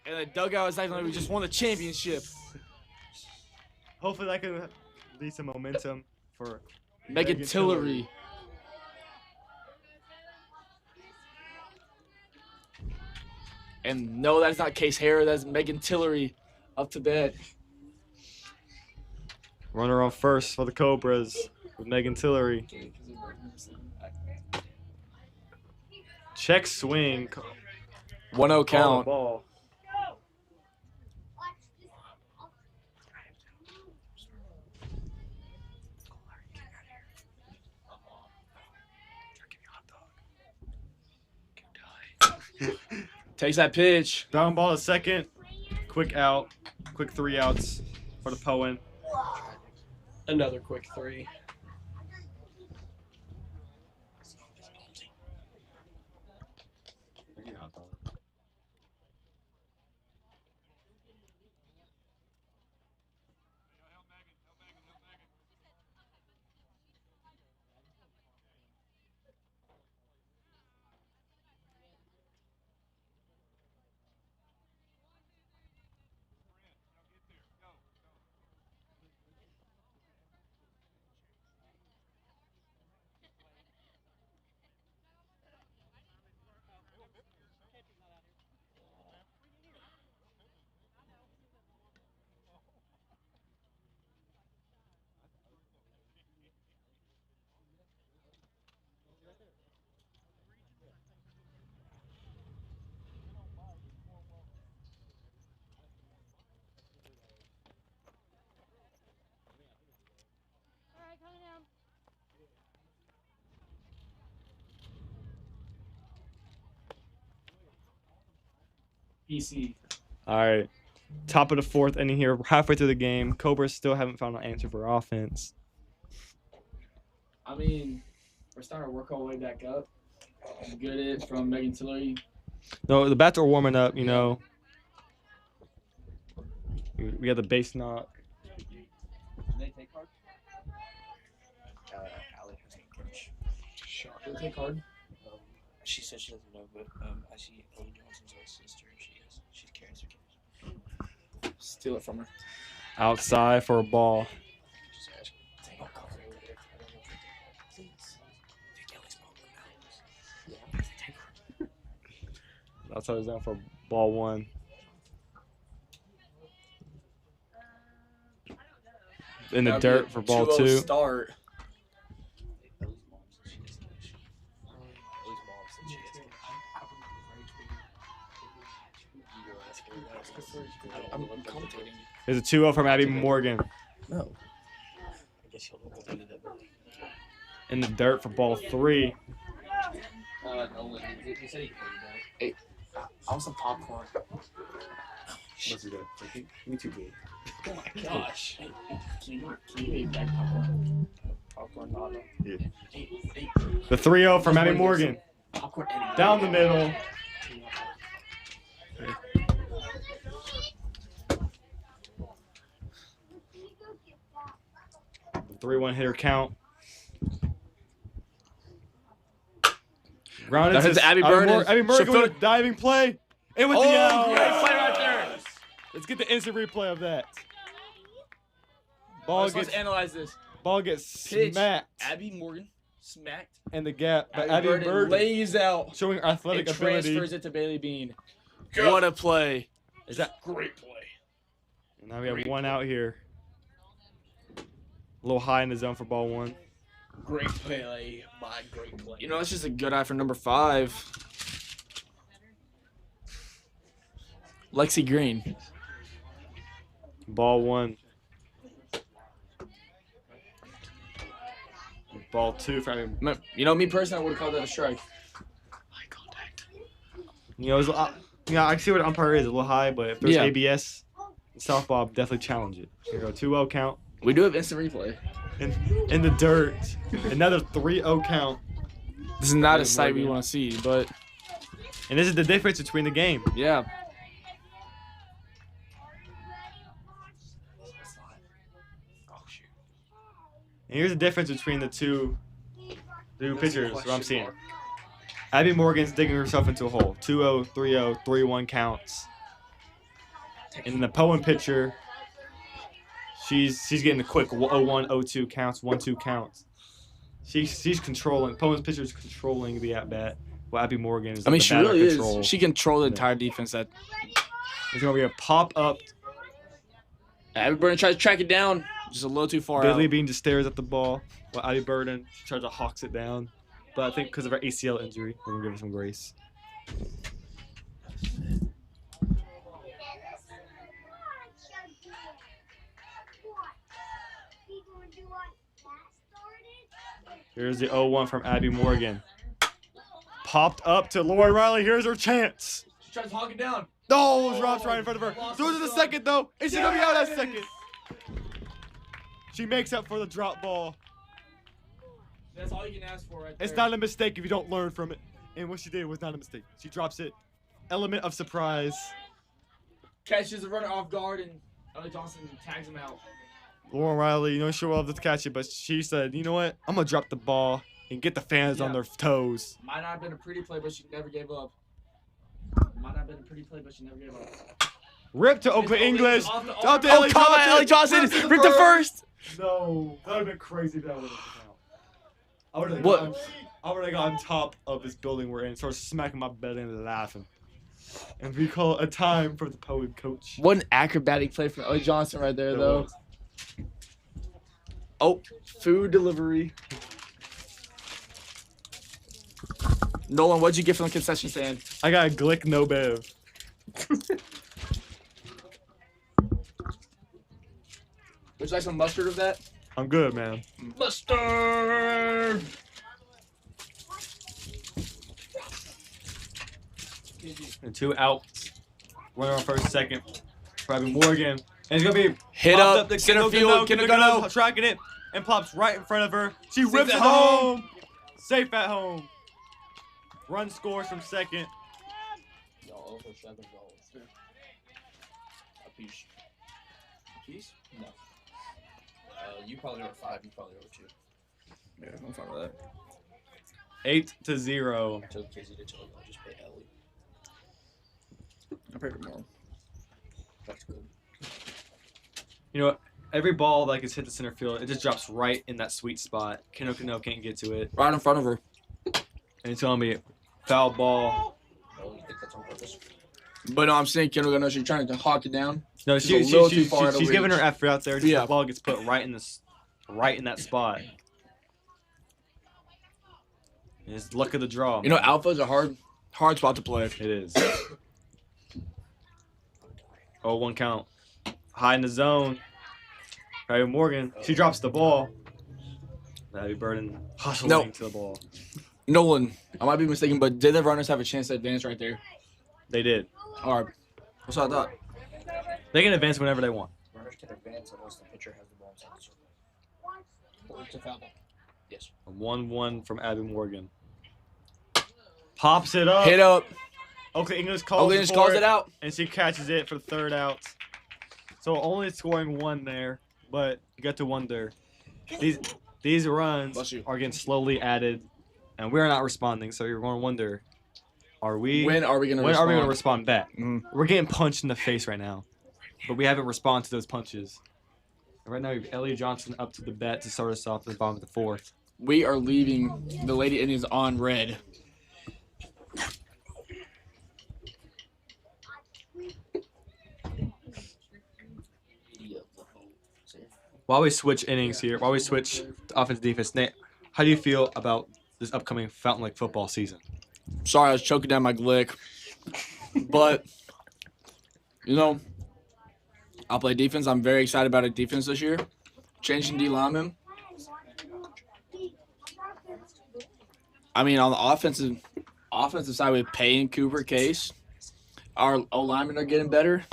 And the dugout is acting like we just won the championship. Hopefully that can lead some momentum for Megan Tillery. And no, that's not Case Hara. That's Megan Tillery up to bat. Runner on first for the Cobras with Megan Tillery. Check swing. 1-0 Call the count. ball. Takes that pitch. Down ball to second. Quick out. Quick 3 outs for the Poyen. Another quick 3. PC. All right. Top of the 4th inning here. Halfway through the game. Cobras still haven't found an answer for offense. I mean, we're starting to work our way back up. Good hit from Megan Tillery. No, the bats are warming up, you know. We got the base knock. Did they take card? Allie has no coach. Did they take card? She said she doesn't know, but I see Owen Johnson's little sister. She's carrying some cash. Steal it from her. Outside for a ball. Just ask. Take a card. Please. Take Ellie's ball now. Yeah. Take her. Outside is down for ball 1. In the That'd be dirt a for ball 2-0 2. Start. Ellie's mom said she has cash. Ellie's mom said she has cash. You go ask her. I'm commentating. There's a 2-0 from Abby Morgan. No. I guess he'll look into that. In the dirt for ball 3. No, he said he could play that. I want some popcorn. What's he doing? Me too good. Oh my gosh. Can you eat that popcorn? Popcorn nada. Yeah. Hey, The 3-0 from Abby Morgan. popcorn Eddie. Down the middle. The 3-1 hitter count. Grounded That is to Abby Morgan. Abby Morgan Shafuna- with a diving play. And with the Oh, out. great play right there. Let's get the instant replay of that. Ball Let's gets analyze this. Pitch. Smacked Abby Morgan smacked. in the gap by Abby Abby Morgan Morgan, lays out showing and athletic ability. transfers it to Bailey Bean. What a play. Is that Great play. And now we have one out here. A little high in the zone for ball 1. Great play. My great play. You know, it's just a good eye for number 5. Lexi Green. Ball 1. Ball 2 for Abby. You know, me personally, I would have called that a strike. Eye contact. You know, I see what the umpire is a little high, but if there's Yeah. ABS, softball I'll definitely challenge it. Here we go, 2-0 count. We do have instant replay. In the dirt, another 3-0 count. This is not Bailey a sight we Morgan. want to see, but And this is the difference between the game. yeah. And here's the difference between the two pitchers, what I'm seeing. Abby Morgan's digging herself into a hole. 2-0, 3-0, 3-1 counts. And then the Poyen pitcher, she's getting the quick 0-1, 0-2 counts, 1-2 counts. She's controlling. Poyen's pitcher is controlling the at bat. Well, Abby Morgan is. I mean, the she batter really control. is. She controlled the entire defense. That There's gonna be a pop up. Abby Burden tries to track it down, just a little too far Billy out. Bean just stares at the ball while Abby Burden tries to hawks it down. But I think because of her ACL injury, we're gonna give her some grace. Here's the 0-1 from Abby Morgan. Popped up to Lauren Riley. Here's her chance. She tries to hawk it down. No, it was drops right in front of her. Throws to the second though. And she's gonna be out at second. She makes up for the drop ball. That's all you can ask for right there. It's not a mistake if you don't learn from it. And what she did was not a mistake. She drops it. Element of surprise. Catches the runner off guard, and Ellie Johnson tags him out. Lauren Riley, she will have to catch it, but she said, you know what? I'm gonna drop the ball and get the fans on their toes. Might not have been a pretty play, but she never gave up. Might not have been a pretty play, but she never gave up. Rip to Oakland English. Off the Out to arm. Ellie Come on, Ellie Johnson. Rip the first. No, that would have been crazy if that would have come out. I would have What? got on top of this building we're in and started smacking my belly and laughing. And we call a time for the Poyen coach. What an acrobatic play from Ellie Johnson right there, It though. was. Oh, food delivery. Nolan, what'd you get from the concession stand? I got a Glick no bev. Would you like some mustard of that? I'm good, man. Mustard! And 2 outs. Runner on first, second. For Abby Morgan. And it's going to be Hit popped up, to center field, Kindergarten. tracking it, and pops right in front of her. She Safe rips at it home. Safe at home. Run scores from second. Y'all over $7. A piece. Piece? No. You probably over 5. You probably over 2. Yeah, I'm fine with that. 8-0. So Casey to tell you, I'll just pay Ellie. I'll pay for more. That's good. You know what? Every ball that gets hit the center field, it just drops right in that sweet spot. Kano can't get to it. Right in front of her. And it's going to be foul ball. No, you think that's on purpose? But no, I'm saying Kindergarten, she's trying to hawk it down. No, She's a little too far out of she's giving her reach. effort out there. Just Yeah. The ball gets put right in that spot. And it's luck of the draw. You know, man. Alpha's a hard spot to play. It is. 0-1 count. High in the zone. Abby Morgan. She drops the ball. Abby Burden hustling Nope. to the ball. Nolan, I might be mistaken, but did the runners have a chance to advance right there? They did. All right. That's what I thought. They can advance whenever they want. Runners can advance unless the pitcher has the ball inside the circle. Or it's a foul ball. Yes. A 1-1 from Abby Morgan. Pops it up. Hit up. Oakland English calls, Oakland English calls it out. And she catches it for the third out. So only scoring 1 there, but you got to wonder. These runs Bless you. are getting slowly added, and we're not responding. So you're going to wonder, When are we going to when are we going to respond? respond back? Mm. We're getting punched in the face right now, but we haven't responded to those punches. And right now, we have Ellie Johnson up to the bat to start us off at the bottom of the 4th. We are leaving the Lady Indians on red. While we switch innings here, while we switch to offense defense, Nate, how do you feel about this upcoming Fountain Lake football season? Sorry, I was choking down my glick. But, you know, I'll play defense. I'm very excited about our defense this year. Changing D lineman. I mean, on the offensive side with Poyen, Cooper, Case, our O linemen are getting better.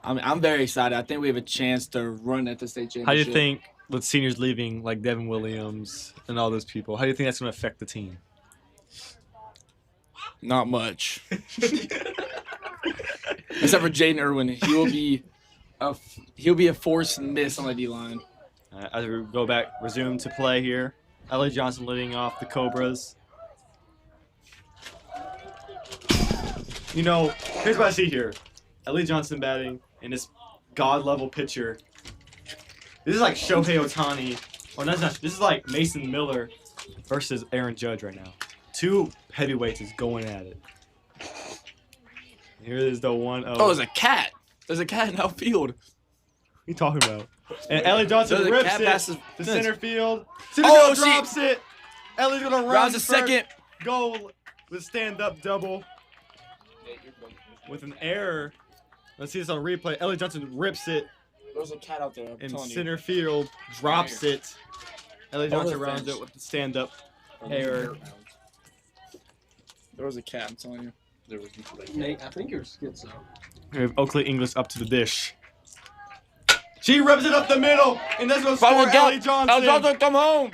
I mean, I'm very excited. I think we have a chance to run at the state championship. How do you think with seniors leaving, like Devin Williams and all those people, how do you think that's going to affect the team? Not much. Except for Jaden Irwin, he'll be a forced miss on the D line. As we go back, resume to play here. Ellie Johnson leading off the Cobras. You know, here's what I see here. Ellie Johnson batting and this god-level pitcher. This is like Shohei Ohtani. Or that's not. This is like Mason Miller versus Aaron Judge right now. Two heavyweights is going at it. Here is the 1-0. Oh, there's a cat. There's a cat in outfield. What are you talking about? And Ellie Johnson There's a rips cat it passes- to center field. Oh, Center field drops it. Ellie's gonna run Rounds a first. second. Goal with stand-up double with an error. Let's see this on replay. Ellie Johnson rips it There's a cat out there. I'm in telling center field, drops it. Ellie Over Johnson the rounds fence. it with the stand-up you. error. There was a cat. I'm telling you. Nate, I think you're schizo. We have Oakley English up to the dish. She rubs it up the middle, and that's gonna score Ellie Johnson. Come home.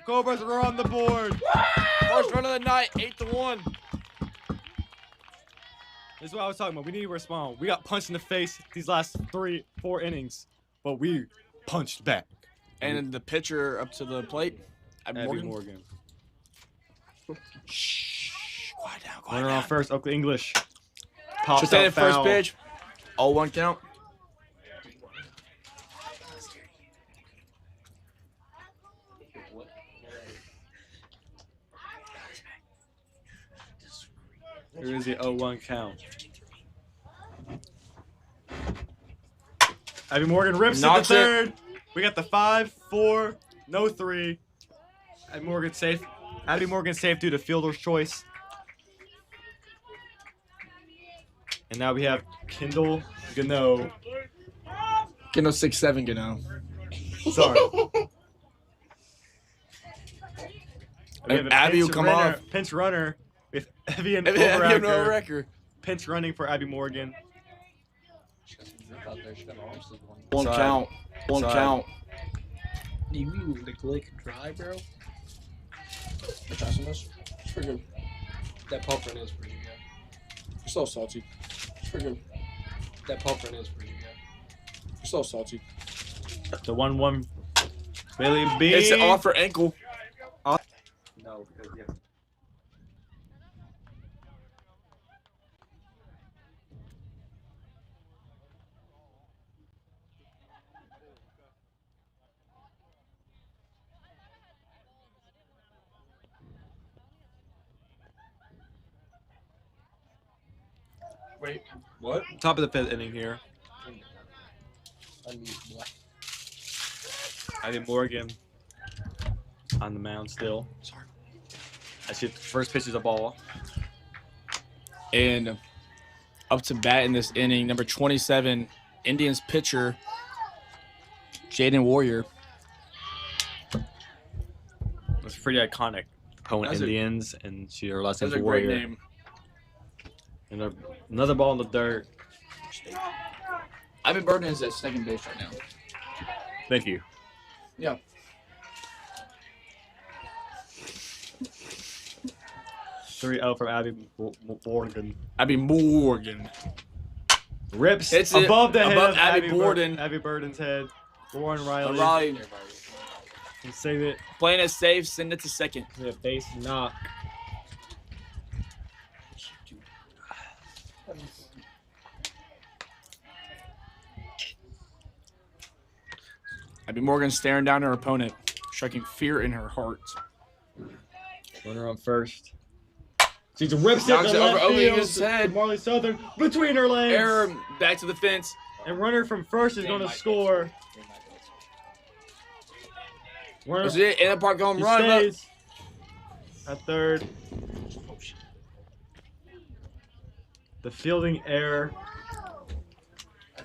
Cobras are on the board. First run of the night, 8-1. This is what I was talking about. We need to respond. We got punched in the face these last 3-4 innings, but we punched back. And the pitcher up to the plate. Abby Morgan. Shh. Quiet down. Quiet Runner down. on first, Oakley English. Pops Just out first foul. pitch. 0-1 count. Here is the 0-1 count. Abby Morgan rips Knocks it to it. third. We got the 5-4, no 3. Abby Morgan safe. Abby Morgan safe due to fielder's choice. And now we have Kendall Gano. Get no 6-7, get no. Sorry. We have a Abby will pinch come runner- off. Pinch runner with Evian No Overacker. record. Pinch running for Abby Morgan. One Side. count. One Side. count. Do you lick dry, bro? Try some of this. It's pretty good. That pump run is pretty good. It's so salty. It's pretty good. That pump run is pretty good. It's so salty. The 1-1. Bailey B. It's an off her ankle. No, because yeah. Wait. What? Top of the 5th inning here. Unmute black. Abby Morgan on the mound still. Sorry. I see the first pitch is a ball. And up to bat in this inning, number 27, Indians pitcher, Jaden Warrior. It's pretty iconic. Poyen That's a- Indians, and her last name's That's a Warrior. great name. And another ball in the dirt. Ivan Burton is at second base right now. Thank you. Yeah. Three out from Abby Morgan. Abby Morgan. Rips Hits it above the head above of Abby Borden. Abby Burden's head. Warren Riley. Riley Can save it. playing it safe, send it to second. Yeah, base knock. Abby Morgan staring down her opponent, striking fear in her heart. Runner on first. She rips it Knocks to it over left Oakley field. English's head. Marley Southern between her legs. Error, back to the fence. And runner from first is going to score. Runner That's it. In the park home he run. Look. stays at third. The fielding error.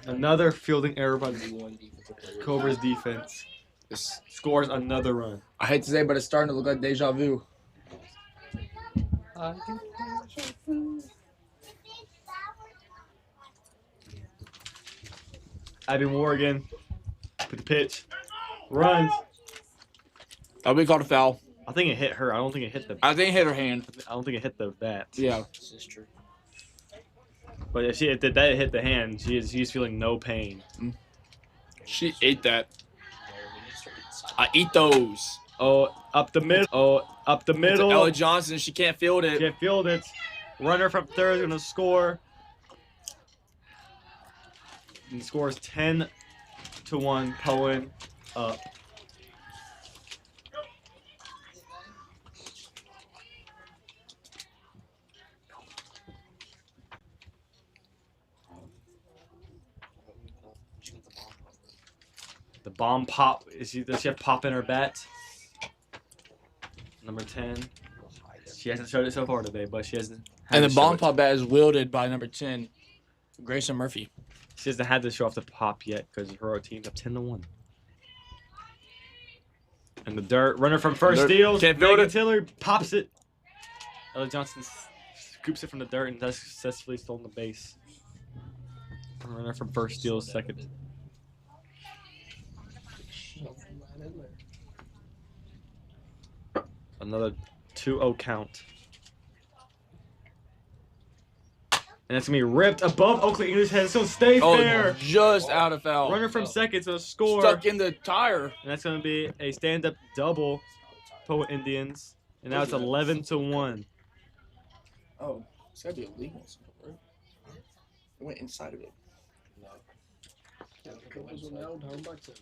Another fielding error by the Cobras defense. This- Scores another run. I hate to say, but it's starting to look like deja vu. Abby Morgan with the pitch. Runs. That'll be called a foul. I think it hit her. I don't think it hit the. I think it hit her hand. I don't think it hit the bat. Yeah. This is true. But if that hit the hand, she's feeling no pain. She ate that. I eat those. Oh, up the middle. Oh, up the middle. Ella Johnson, she can't field it. Can't field it. Runner from third is gonna score. And the score is 10-1. Poyen up. The bomb pop. Does she have pop in her bat? Number 10. She hasn't showed it so far today, but she hasn't. And the bomb pop bat is wielded by number 10, Grayson Murphy. She hasn't had to show off the pop yet because her team's up 10-1. And the dirt runner from first steals. Can't build Megan it. Tiller pops it. Ella Johnson scoops it from the dirt and has successfully stolen the base. Runner from first steals second. Another 2-0 count. And it's going to be ripped above Oakley English head. So stay fair. Just out of foul. Runner from second, so score. Stuck in the tire. And that's going to be a stand-up double Poet Indians. And now it's 11-1. Oh, it's gotta be illegal, right? It went inside of it. No. Yeah, the Cobras were now down by 10.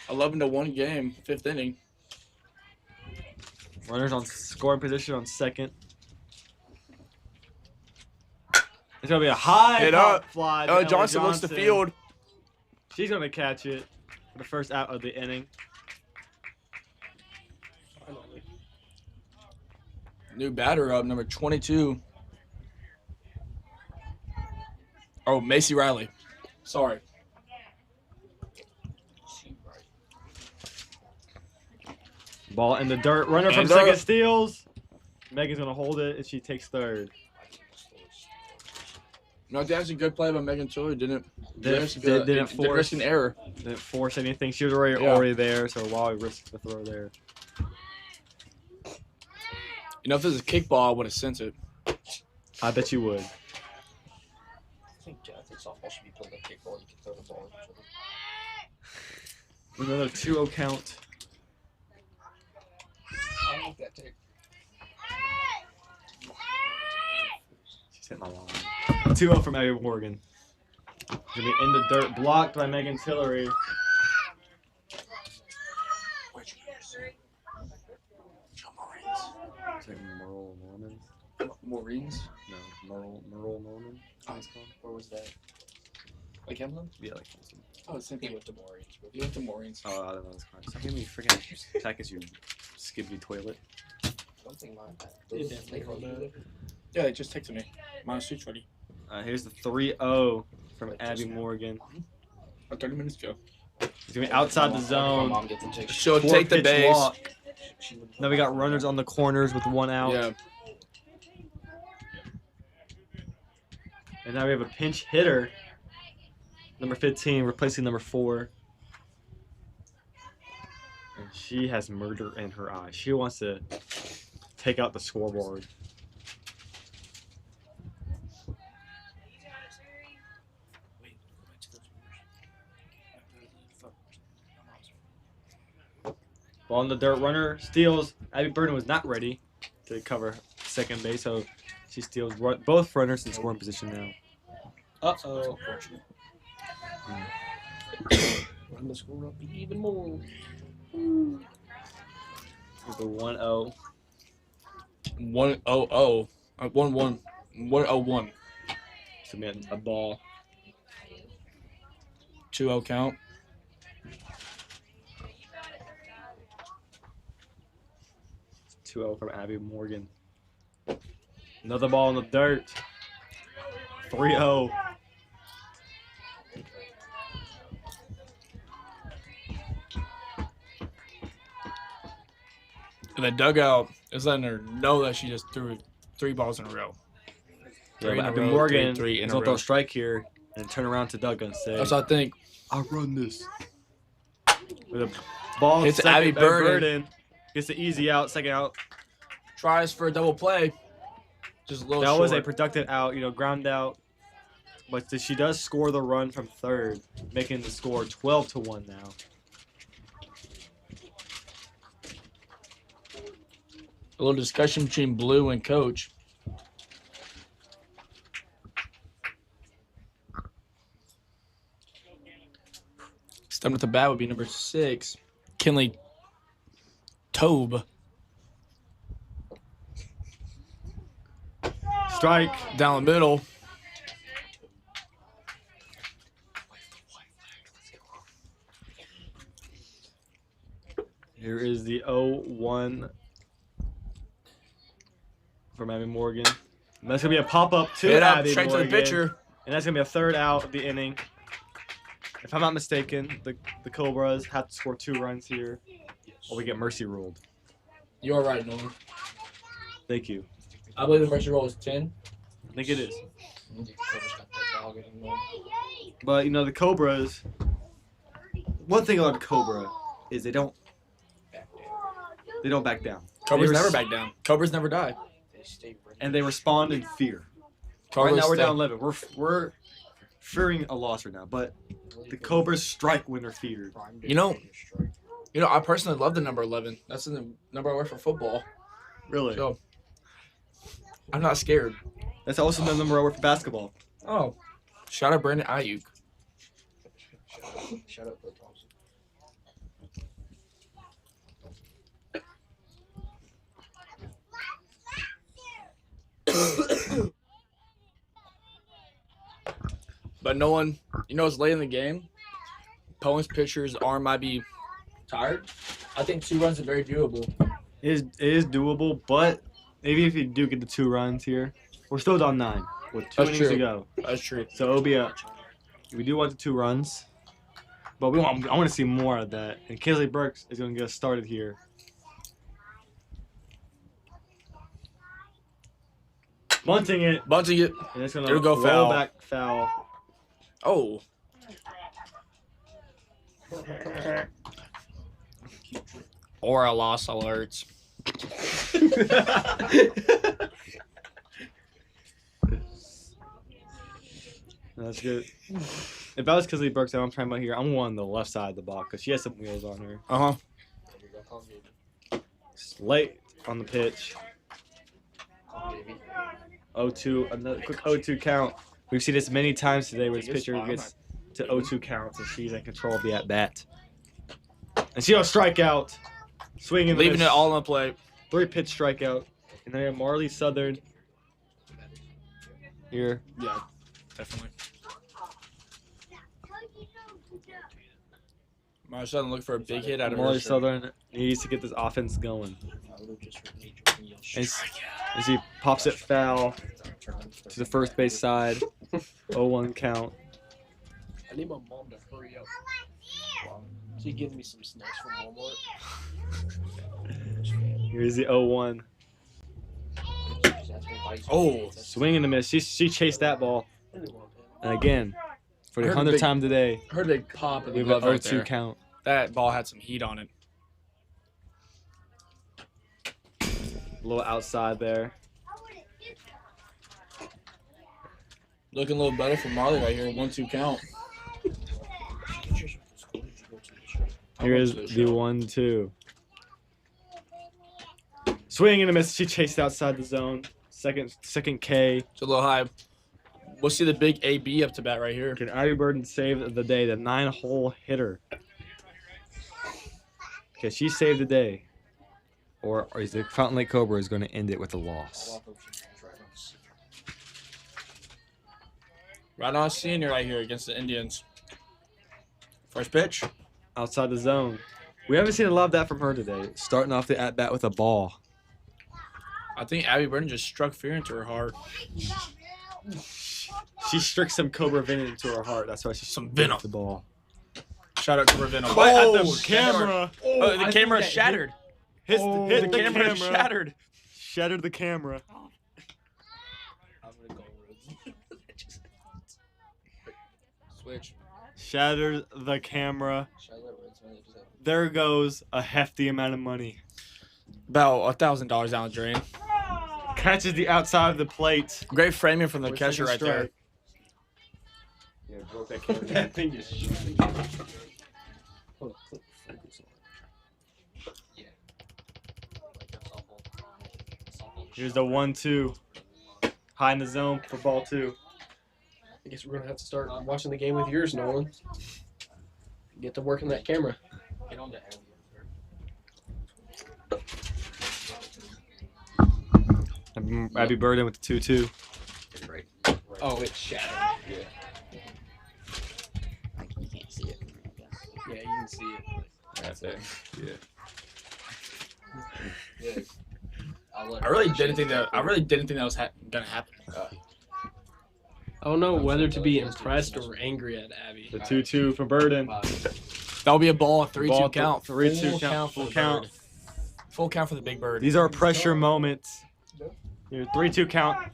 11-1 game, 5th inning. Runners on scoring position on second. It's going to be a high Hit pop up. fly. to Ella Ella Johnson looks the field. She's going to catch it for the first out of the inning. Finally. New batter up, number 22. Oh, Macy Riley. Sorry. Ball in the dirt. Runner from And second up. steals. Megan's going to hold it, and she takes third. No, that's a good play by Megan Tiller. Didn't Didn't force. risk an error. Didn't force anything. She was Yeah. already there, so why risk the throw there? You know, if this is a kickball, I would have sent it. I bet you would. I think softball should be playing a kickball. You can throw the ball at each other. Another 2-0 count. I like that take. She's hitting my line. 2-0 from Abby Morgan. Gonna be in the dirt, blocked by Megan Tillery. Merle Norman? Maureen's? No, Merle Norman. Where was that? Like Hamlin? Yeah, like. Oh, the same thing with the Maureen's. He went to Maureen's. Oh, I don't know. Stop giving me freaking seconds, you skibby toilet. Something like that. Yeah, They call you Yeah, they just texted me. Minus 220. Here's the 3-0 from Abby Morgan. 30 minutes ago. He's gonna be outside the My zone. mom gets to take. She'll take the 4-pitch base. walk. Now we got runners on the corners with 1 out. Yeah. And now we have a pinch hitter. Number 15 replacing number 4. And she has murder in her eyes. She wants to take out the scoreboard. Ball in the dirt, runner steals. Abby Burden was not ready to cover second base, so she steals both runners in scoring position now. Uh-oh. I'm gonna score up even more. With the 1-0. 1-0-0. 1-1. 1-0-1. So we had a ball. 2-0 count. It's 2-0 from Abby Morgan. Another ball in the dirt. 3-0. And the dugout is letting her know that she just threw 3 balls in a row. Yeah, Three but in a Abby row, Morgan three in is a going to throw row. a strike here and turn around to Doug and say, That's what I think. I'll run this. With a ball Hits second Abby by Burden. Gets the easy out, second out. Tries for a double play. Just a little That short. was a productive out, ground out. But she does score the run from third, making the score 12-1 now. A little discussion between Blue and Coach. Stepping at the bat would be number 6, Kinley Tobe. Strike. Down the middle. Here is the 0-1 from Abby Morgan. And that's going to be a pop-up to Hit up Abby straight Morgan. to the pitcher. And that's going to be a third out of the inning. If I'm not mistaken, the Cobras have to score 2 runs here, or we get mercy ruled. You're right, Nolan. Thank you. I believe the mercy roll is 10. I think it is. But, you know, the Cobras, one thing about the Cobra is they don't back down. Cobras They never res- back down. Cobras never die. And they respond in fear. Cobras Right now we're stay. down 11. We're fearing a loss right now, but the Cobras strike when they're feared. You know, I personally love the number 11. That's the number I wear for football. Really? So, I'm not scared. That's also the number I wear for basketball. Oh. Shout out Brandon Ayuk. Shut up, Bill Thompson. But Nolan, it's late in the game. Poyen's pitcher's arm might be tired. I think 2 runs are very doable. It is doable, but maybe if you do get the 2 runs here, we're still down 9 with 2 That's innings to true. go. That's true. So it'll be we do want the 2 runs, but I want to see more of that. And Kinsley Burks is going to get us started here. Bunting it, Bunting it. and it's going to It'll go roll foul. back foul. Oh. Or a loss alerts. That's good. If I was Kinsley Burks, I'm talking about here, I'm on the left side of the box because she has some wheels on her. Uh-huh. It's late on the pitch. 0-2, another quick 0-2 count. We've seen this many times today where this pitcher gets to 0-2 counts and she's in control of the at-bat. And she'll strike out. Swinging, Leaving it all on the plate. 3-pitch strikeout. And then we have Marley Southern here. Yeah, definitely. Marley Southern looking for a big hit out of Marley her. Southern needs to get this offense going. As he pops it foul to the first base side. 0-1 count. I need my mom to hurry up. She giving me some snacks from Walmart. Here's the 0-1. Oh. Swing and a miss. She chased that ball. And again, for the I heard a 100th big- time today, Heard a big pop in we the have a middle right 0-2 there. count. That ball had some heat on it. A little outside there. Looking a little better for Marley right here. 1-2 count. Here is the 1-2. Swing and a miss. She chased outside the zone. Second K. It's a little high. We'll see the big AB up to bat right here. Can Ivy Burden save the day? The 9-hole hitter. Okay, she saved the day. Or is the Fountain Lake Cobra is going to end it with a loss? Right on senior right here against the Indians. First pitch. Outside the zone. We haven't seen a lot of that from her today. Starting off the at-bat with a ball. I think Abby Burton just struck fear into her heart. She struck some Cobra venom into her heart. That's why she Some struck venom. the ball. Shout out to Ravenna. Right at the camera. Oh, the camera shattered. Hit The camera shattered. Shattered the camera. Switch. Shattered the camera. There goes a hefty amount of money. About $1,000 down the drain. Catches the outside of the plate. Great framing from the catcher right there. Yeah, broke that camera. That thing just shot. Hold on, click focus on Here's the 1-2. High in the zone for ball 2. I guess we're gonna have to start watching the game with yours, Nolan. Get to work on that camera. Get on the Abby Burden with the 2-2. Right. Oh, it's shattered. Like, you can't see it. Yeah, you can see it. That's it. Yeah. I really didn't think that was gonna happen. I don't know whether to be impressed or angry at Abby. The 2-2 for Burden. That'll be a ball, 3-2 count. 3-2 count. for Full the count. bird. Full count for the big bird. These are pressure moments. Here, 3-2 count.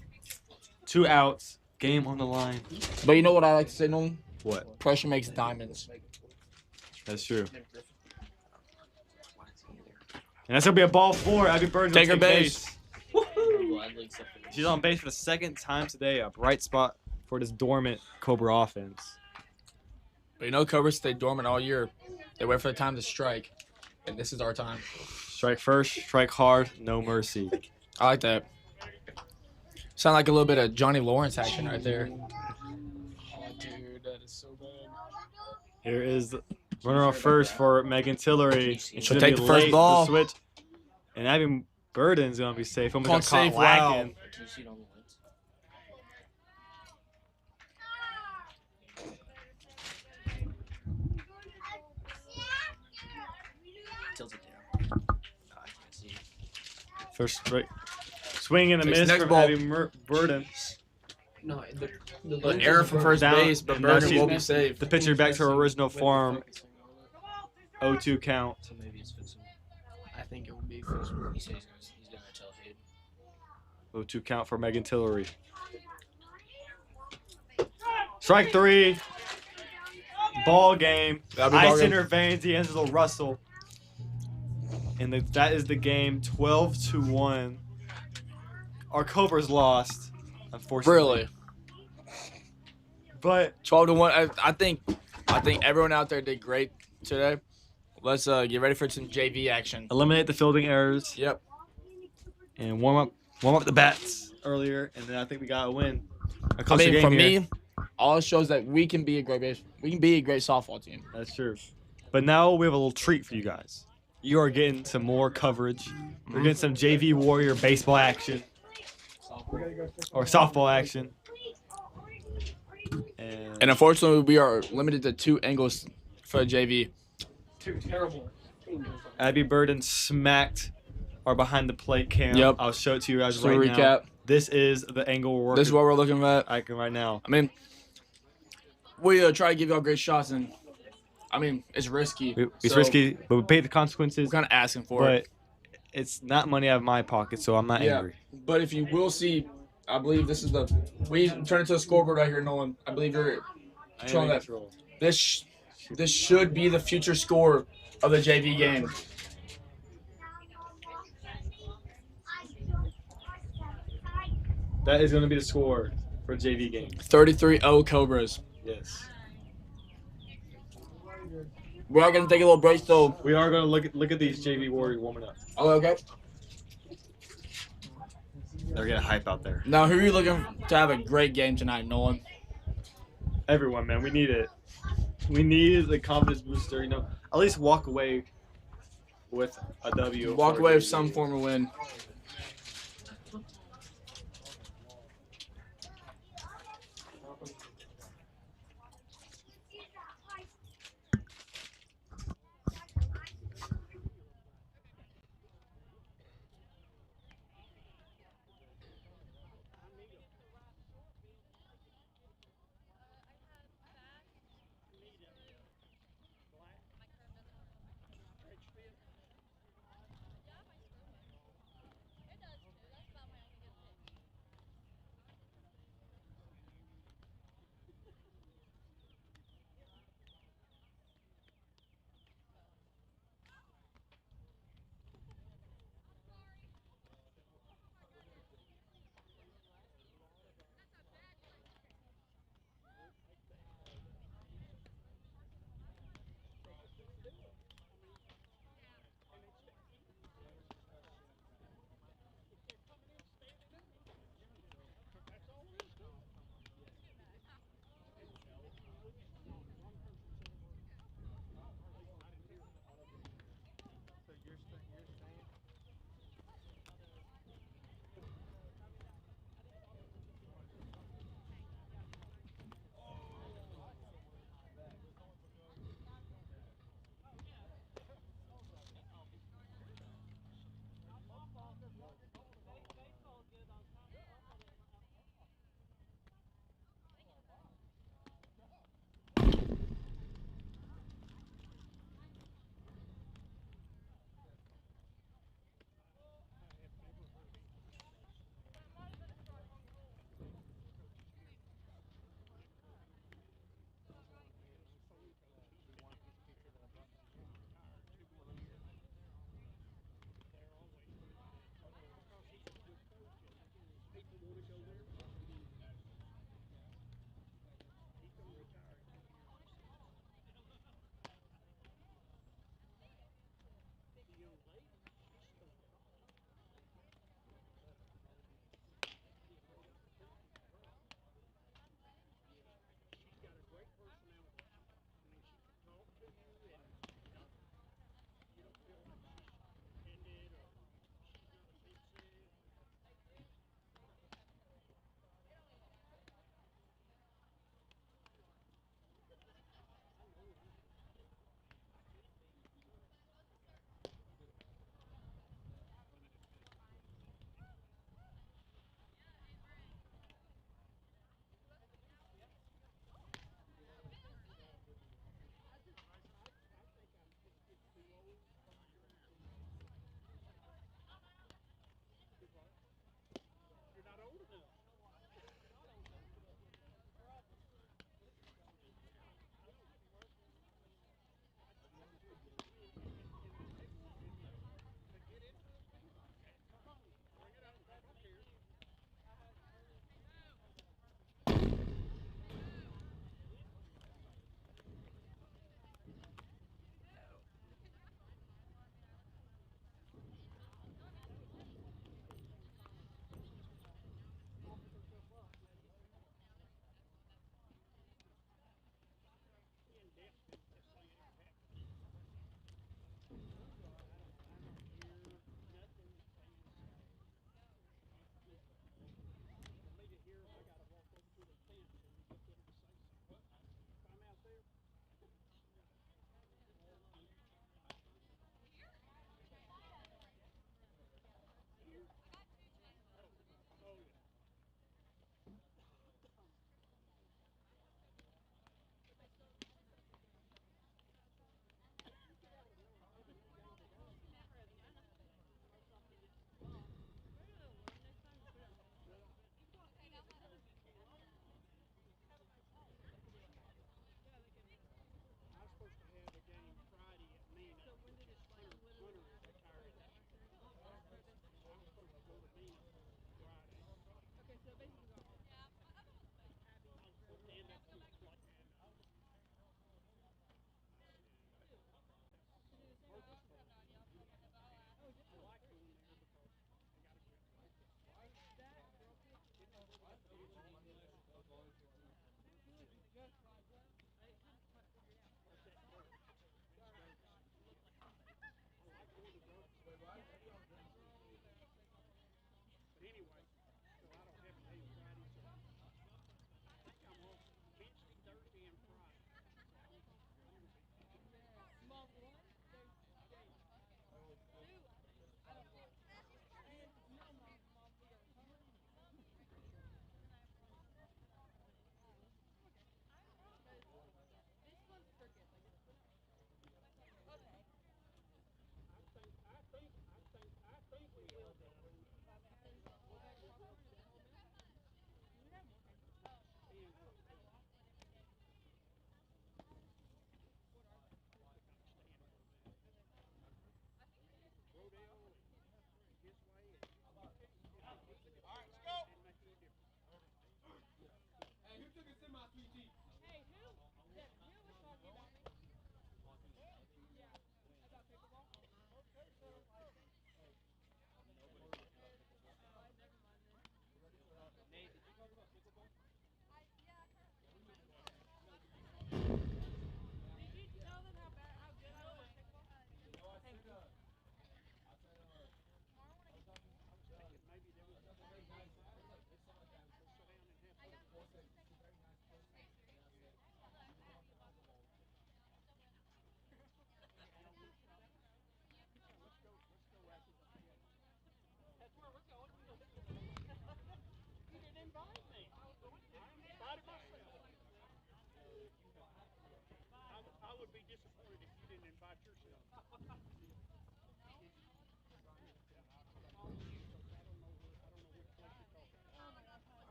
2 outs. Game on the line. But you know what I like to say, Nolan? What? Pressure makes diamonds. That's true. And that's going to be a ball 4. Abby Burden's Take going her to base. She's on base for the second time today. A bright spot for this dormant Cobra offense. But you know, Cobras stay dormant all year. They wait for the time to strike. And this is our time. Strike first, strike hard, no mercy. I like that. Sound like a little bit of Johnny Lawrence action right there. Oh, dude, that is so bad. Here is the runner on first for Megan Tillery. And she's She'll gonna take be the first late to ball. switch. And Abby Burden's going to be safe. Almost Called got caught safe, wow. lacking. Can you see it on the lights? Tilt it down. Oh, I can't see it. First strike. Swing and a Takes miss next from ball. Abby Burden. No, An error from first Down, base, but and now Burden she's- will be safe. The pitcher back to her original form. 0-2 count. So maybe it's fixing. I think it would be first. He says he's gonna tell Hayden. 0-2 count for Megan Tillery. Strike 3. Ball game. That'll be ball Ice in game. her veins. D'Angelo Russell. And that is the game. 12-1. Our Cobras lost, unfortunately. Really. But 12-1. I think everyone out there did great today. Let's get ready for some JV action. eliminate the fielding errors Yep. and warm up the bats earlier, and then I think we got a win. A I closer mean, game for here. me, all it shows that we can be a great softball team. That's true. But now we have a little treat for you guys. You are getting some more coverage. We're getting some JV Warrior baseball action or softball action. And unfortunately, we are limited to 2 angles for JV. Two terrible. Abby Burden smacked our behind the plate cam. Yep. I'll show it to you guys Just to right now. recap, This is the angle we're working this is what we're looking at. icon right now. I mean, we try to give y'all great shots, and I mean, it's risky. It's So risky, but we pay the consequences. We're kind of asking for it. But it's not money out of my pocket, so I'm not Yeah. angry. But if you will see, I believe this is we turn it to a scoreboard right here, Nolan. I believe you're controlling that. This should be the future score of the JV game. That is going to be the score for JV game. 33-0 Cobras. Yes. We are gonna take a little break, so. We are going to look at these JV Warriors warming up. Oh, okay. They're getting hype out there. Now, who are you looking to have a great game tonight, Nolan? Everyone, man, we need it. We need the confidence booster. At least walk away with a W. Walk for away with JV. some form of win.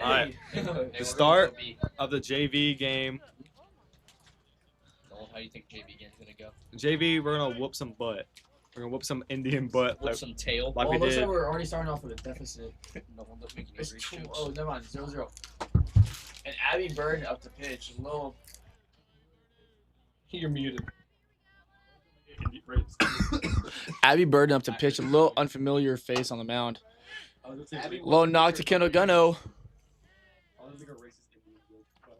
All right. The start of the JV game. Nolan, how do you think JV game's gonna go? JV, we're gonna whoop some butt. We're gonna whoop some Indian butt. Whoop some tail. Like Well, we it looks did. like we're already starting off with a deficit. Nolan, let's make no It's reach two, jokes. oh, never mind. 0-0. And Abby Burden up to pitch. A little. You're muted. Abby Burden up to pitch. A little unfamiliar face on the mound. Abby, Low knock to Kendall Gunno.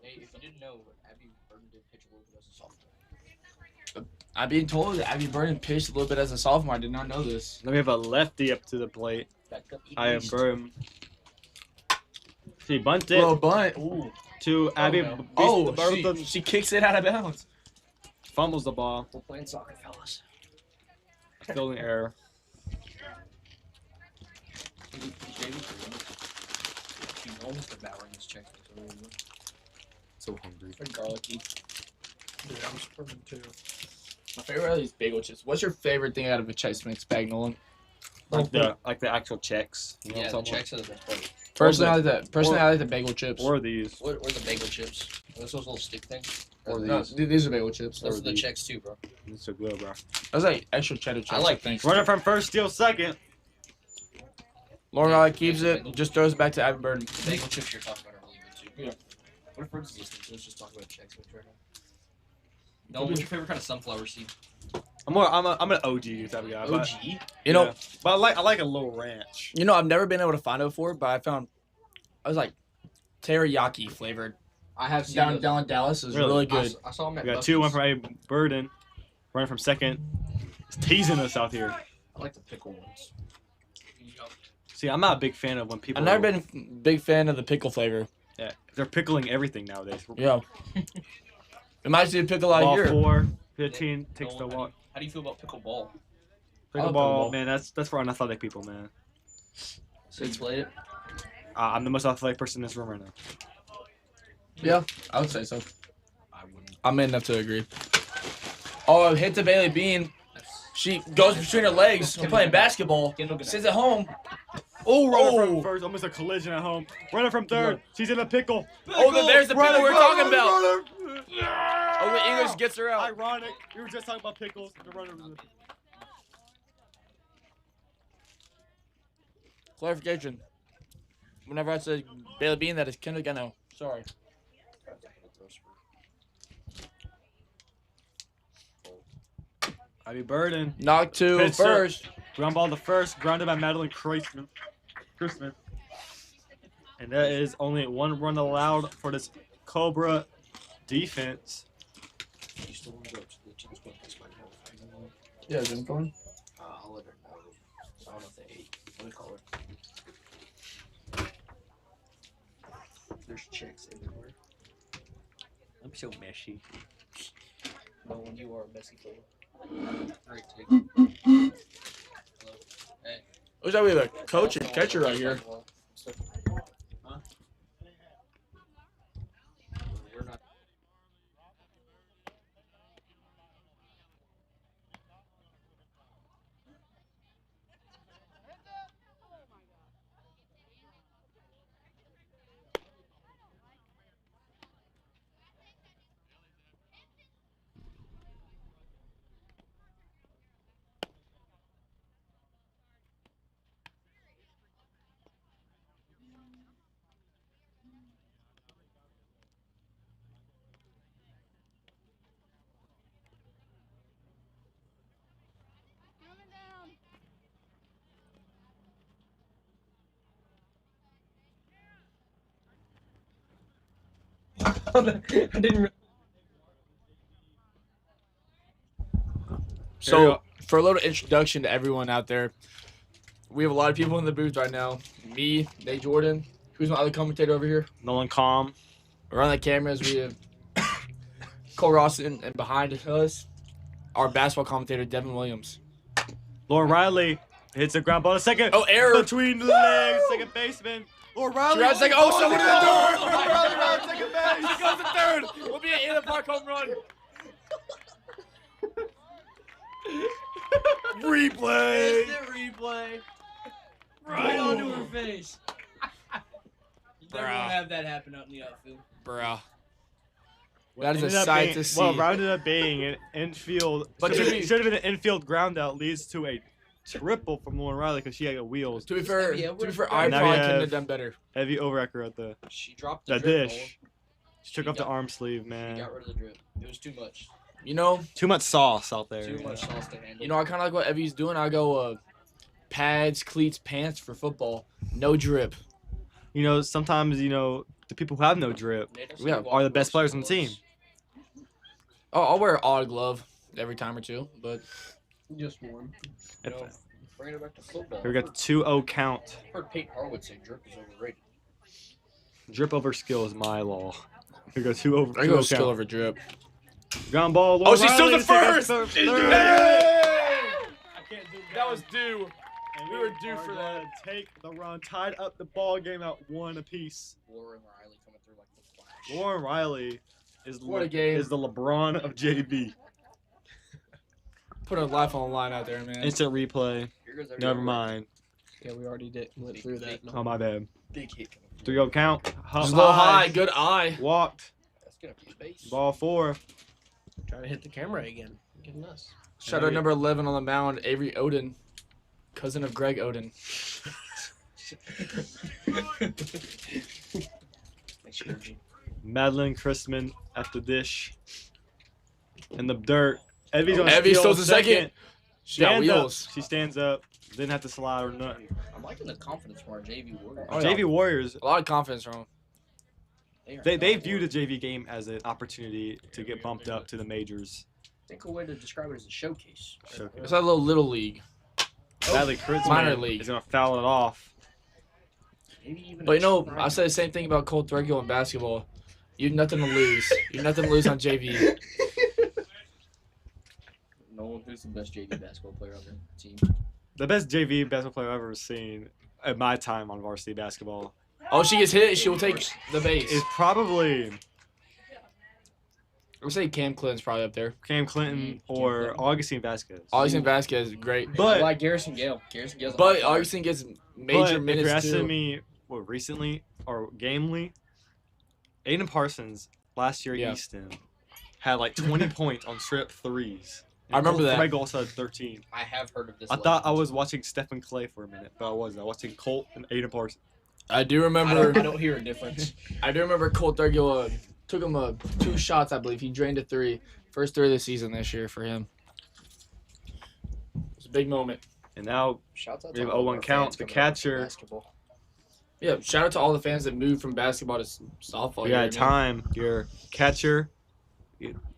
hey, if you didn't know, Abby Burden did pitch a little bit as a sophomore. I'm being told that Abby Burden pitched a little bit as a sophomore. I did not know this. Then we have a lefty up to the plate. Backed up I am east. Burm. She bunted Little bunt. Ooh. to Abby. no. Oh, Burton she kicks it out of bounds. fumbles the ball. We're playing soccer, fellas. Fielding error. She's almost devouring this check. So hungry. Very garlicky. Yeah, I'm spurring too. My favorite are these bagel chips. What's your favorite thing out of a Chase Mix bag, Nolan? Like the actual checks. You know Yeah, what the I'm talking checks are the best part. Personally, I like the bagel chips. about? Or these. What are the bagel chips? Are those little stick things? Or No, these. these are bagel chips. Those or are the these. checks too, bro. These are good, bro. Those are like extra cheddar chips. I like think. these. Running from first, steal second. Lauren Riley keeps it, just throws it back to Abby Burden. The bagel chips you're talking about are really good too. Yeah. What fruits is this thing? So let's just talk about checks right now. No, what's your favorite kind of sunflower seed? I'm an OG type of guy. OG? But, You know, yeah. But I like a little ranch. I've never been able to find it before, but I was like teriyaki flavored. I have seen Down those. in Dallas is Really? really good. I saw them at We got Buc-ee's. 2-1 from Abby Burden. Running from second. He's teasing us out here. I like the pickle ones. See, I'm not a big fan of when people. I've never been a big fan of the pickle flavor. Yeah, they're pickling everything nowadays. Yeah. Reminds me of pickle out Ball here. 4, 15 takes the Nolan, walk. How do you feel about pickle ball? Pickle love ball, pickleball. man. That's for unathletic people, man. So you played it? I'm the most athletic person in this room right now. Yeah, I would say so. I wouldn't. I'm in enough to agree. Oh, hit to Bailey Bean. She goes between her legs. They're playing basketball. Sits at home. Oh, running Oh. from first, almost a collision at home. Running from third, she's in a pickle. Oh, there's the pickle Running, we're talking about. running. Oh, the English gets her out. Ironic. We were just talking about pickles. The runner was in the- Clarification. Whenever I say Bailey Bean, that is Kendall Gunno. Sorry. Abby Burden. Knock to Pitch to- first. Ground ball to first, grounded by Madeline Kreisman. And that is only one run allowed for this Cobra defense. You still want to go to the team's point this might help. Yeah, is it going? I'll let her know. I don't know if they ate. Let me call her. There's chicks everywhere. I'm so meshy. No, when you are a messy player. Great take. Hello. Hey. Looks like we have a coach and catcher right here. I didn't. So, for a little introduction to everyone out there, we have a lot of people in the booth right now. Me, Nate Jordan. Who's my other commentator over here? Nolan Calm. Around the cameras, we have Cole Ross and behind us, our basketball commentator, Devin Williams. Lauren Riley hits a ground ball to second. Oh, error. Between the legs, second baseman. Lauren Riley. She got second. Oh, someone in the third. Lauren Riley around second base. She goes to third. We'll be an 8-o'clock home run. Replay. Instant replay. Right onto her face. You never want to have that happen out in the outfield. Bruh. That is a Ended up sight being- to see. Well, rounded up being an infield. But should to be- have been an infield ground out, leads to a triple from Lauren Riley because she had wheels. To be fair, Yeah, I now probably we couldn't have- have done better. Heavy overrecker at the She dropped the that drip dish. She took off the arm sleeve, man. She got rid of the drip. It was too much. You know, Too much sauce out there. Too much sauce to handle. I kind of like what Evie's doing. I go pads, cleats, pants for football. No drip. You know, sometimes the people who have no drip Yeah, are the best players on the team. Oh, I'll wear an odd glove every time or two, but Just one. You know, bringing it back to football. Here we got the 2-0 count. I've heard Peyton Harwood say drip is overrated. Drip over skill is my law. Here we go 2-0 I go 2-0 skill count. over drip. Ground ball. Oh, she steals the Riley, first! third. She's doing it! I can't do That was due. And we were due are for gonna Take the run, tied up the ball game at 1 apiece. Lauren Riley coming through like the flash. Lauren Riley is What a game. is the LeBron of JV. Put a life on the line out there, man. Instant replay. Here goes every Never overrated. mind. Yeah, we already went through that. Oh my bad. Big hit coming through. 3-0 count. Just a little high. Good eye. Walked. That's gonna be space. Ball 4. Trying to hit the camera again. Getting us. Shout out number 11 on the mound, Avery Oden, cousin of Greg Oden. Thanks, Georgie. Madeline Christman at the dish. In the dirt. Evie's Oh, gonna Evie steal steals the second. She got Stands up. wheels. She stands up. Didn't have to slide or nothing. I'm liking the confidence from our JV Warriors. Oh, yeah. JV Warriors, A lot of confidence from him. they view the JV game as an opportunity to get bumped up to the majors. I think a way to describe it is a showcase. It's like a little league. Madeline Christman Minor league. is gonna foul it off. Maybe even But a I try. said the same thing about Cole Threadgill in basketball. You have nothing to lose. You have nothing to lose on JV. Nolan, who's the best JV basketball player on the team? The best JV basketball player I've ever seen at my time on varsity basketball Oh, she gets hit. She will take the base. is probably We'll say Cam Clinton's probably up there. Cam Clinton or Augustine Vasquez. Augustine Vasquez is great. I But like Garrison Gale. Garrison Gale's a But high flyer. Augustine gets but major if minutes you're asking too. me, recently or gamely, Aiden Parsons last year at Yeah. Easton had like 20 points on strip threes. I remember that. Greg also had 13. I have heard of this. I thought I was watching Stephen Clay for a minute, but I wasn't. I was watching Colt and Aiden Parsons. I do I remember. don't hear a difference. I do remember Cole Threadgill took him 2 shots, I believe. He drained a 3. First 3 of the season this year for him. It's a big moment. And now Shouts out We have to all of 0-1 our count, fans the coming out for catcher. basketball. Yeah, shout out to all the fans that moved from basketball to softball. we here, got man. time. Your catcher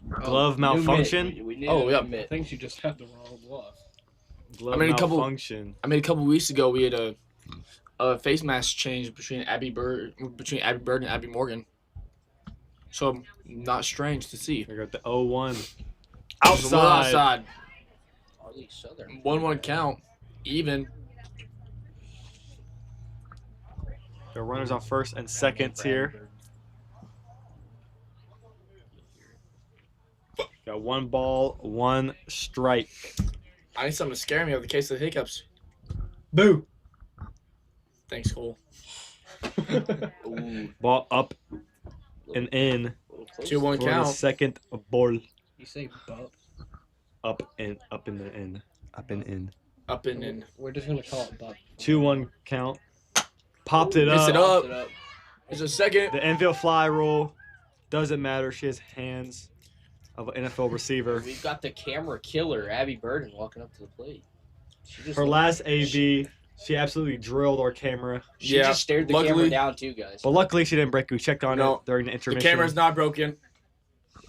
glove New mitt. malfunction. We need Oh, a yeah. new mitt. I think she just had the wrong glove. Glove I mean, a couple- malfunction. I mean, a couple weeks ago we had a face mask change between Abby Bird and Abby Morgan. So not strange to see. We got the 0-1. Just a little outside. Harley Southern. 1-1 count. Even. The runners on first and seconds here. Got 1 ball, 1 strike. I need something to scare me of the case of the hiccups. Boo. Thanks, Cole. Ooh, Ball up and in a little close. 2-1 for the count. second ball. You say bup. Up and in. Up and in. Up and in. We're just gonna call it bup. 2-1 count. Popped it Missed up. it up. Popped it up. There's a second. The infield fly rule doesn't matter. She has hands of an NFL receiver. We've got the camera killer, Abby Burden, walking up to the plate. She just Her last AV, she absolutely drilled our camera. She Yeah, just stared the luckily- camera down too, guys. But luckily she didn't break. We checked on No, it during the The intermission. camera's not broken.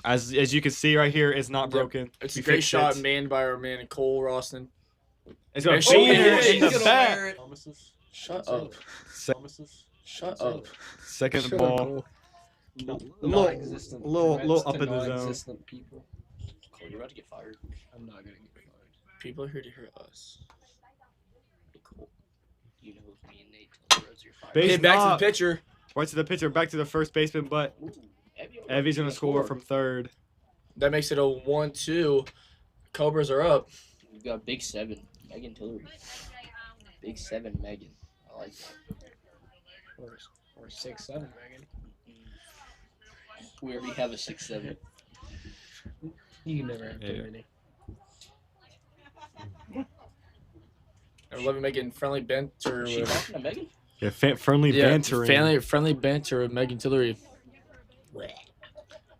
As you can see right here, it's not Yep. broken. It's We a great fixed shot it. manned by our man Cole Roston. It's gonna Oh, beat yeah, her in he's the gonna back. Shut up. Se- Shut up. Second Shut up, ball. Cole. Non-existent. little up in the zone. Non-existent people. Cole, you're about to get fired. I'm not gonna get fired. People are here to hear us. Hey, Cole. You know if me and Nate tell the Reds you're fired. Base Okay, back to knock. the pitcher. Right to the pitcher, back to the first baseman, but Ooh, Evie's gonna score from third. That makes it a 1-2. Cobras are up. We've got Big 7, Megan Tillery. Big 7, Megan. I like that. Or 6-7, Megan. We already have a 6-7. You can never have Yeah. too many. I love it making friendly banter Is she with. talking to Megan? Yeah, friendly bantering. friendly banter with Megan Tillery.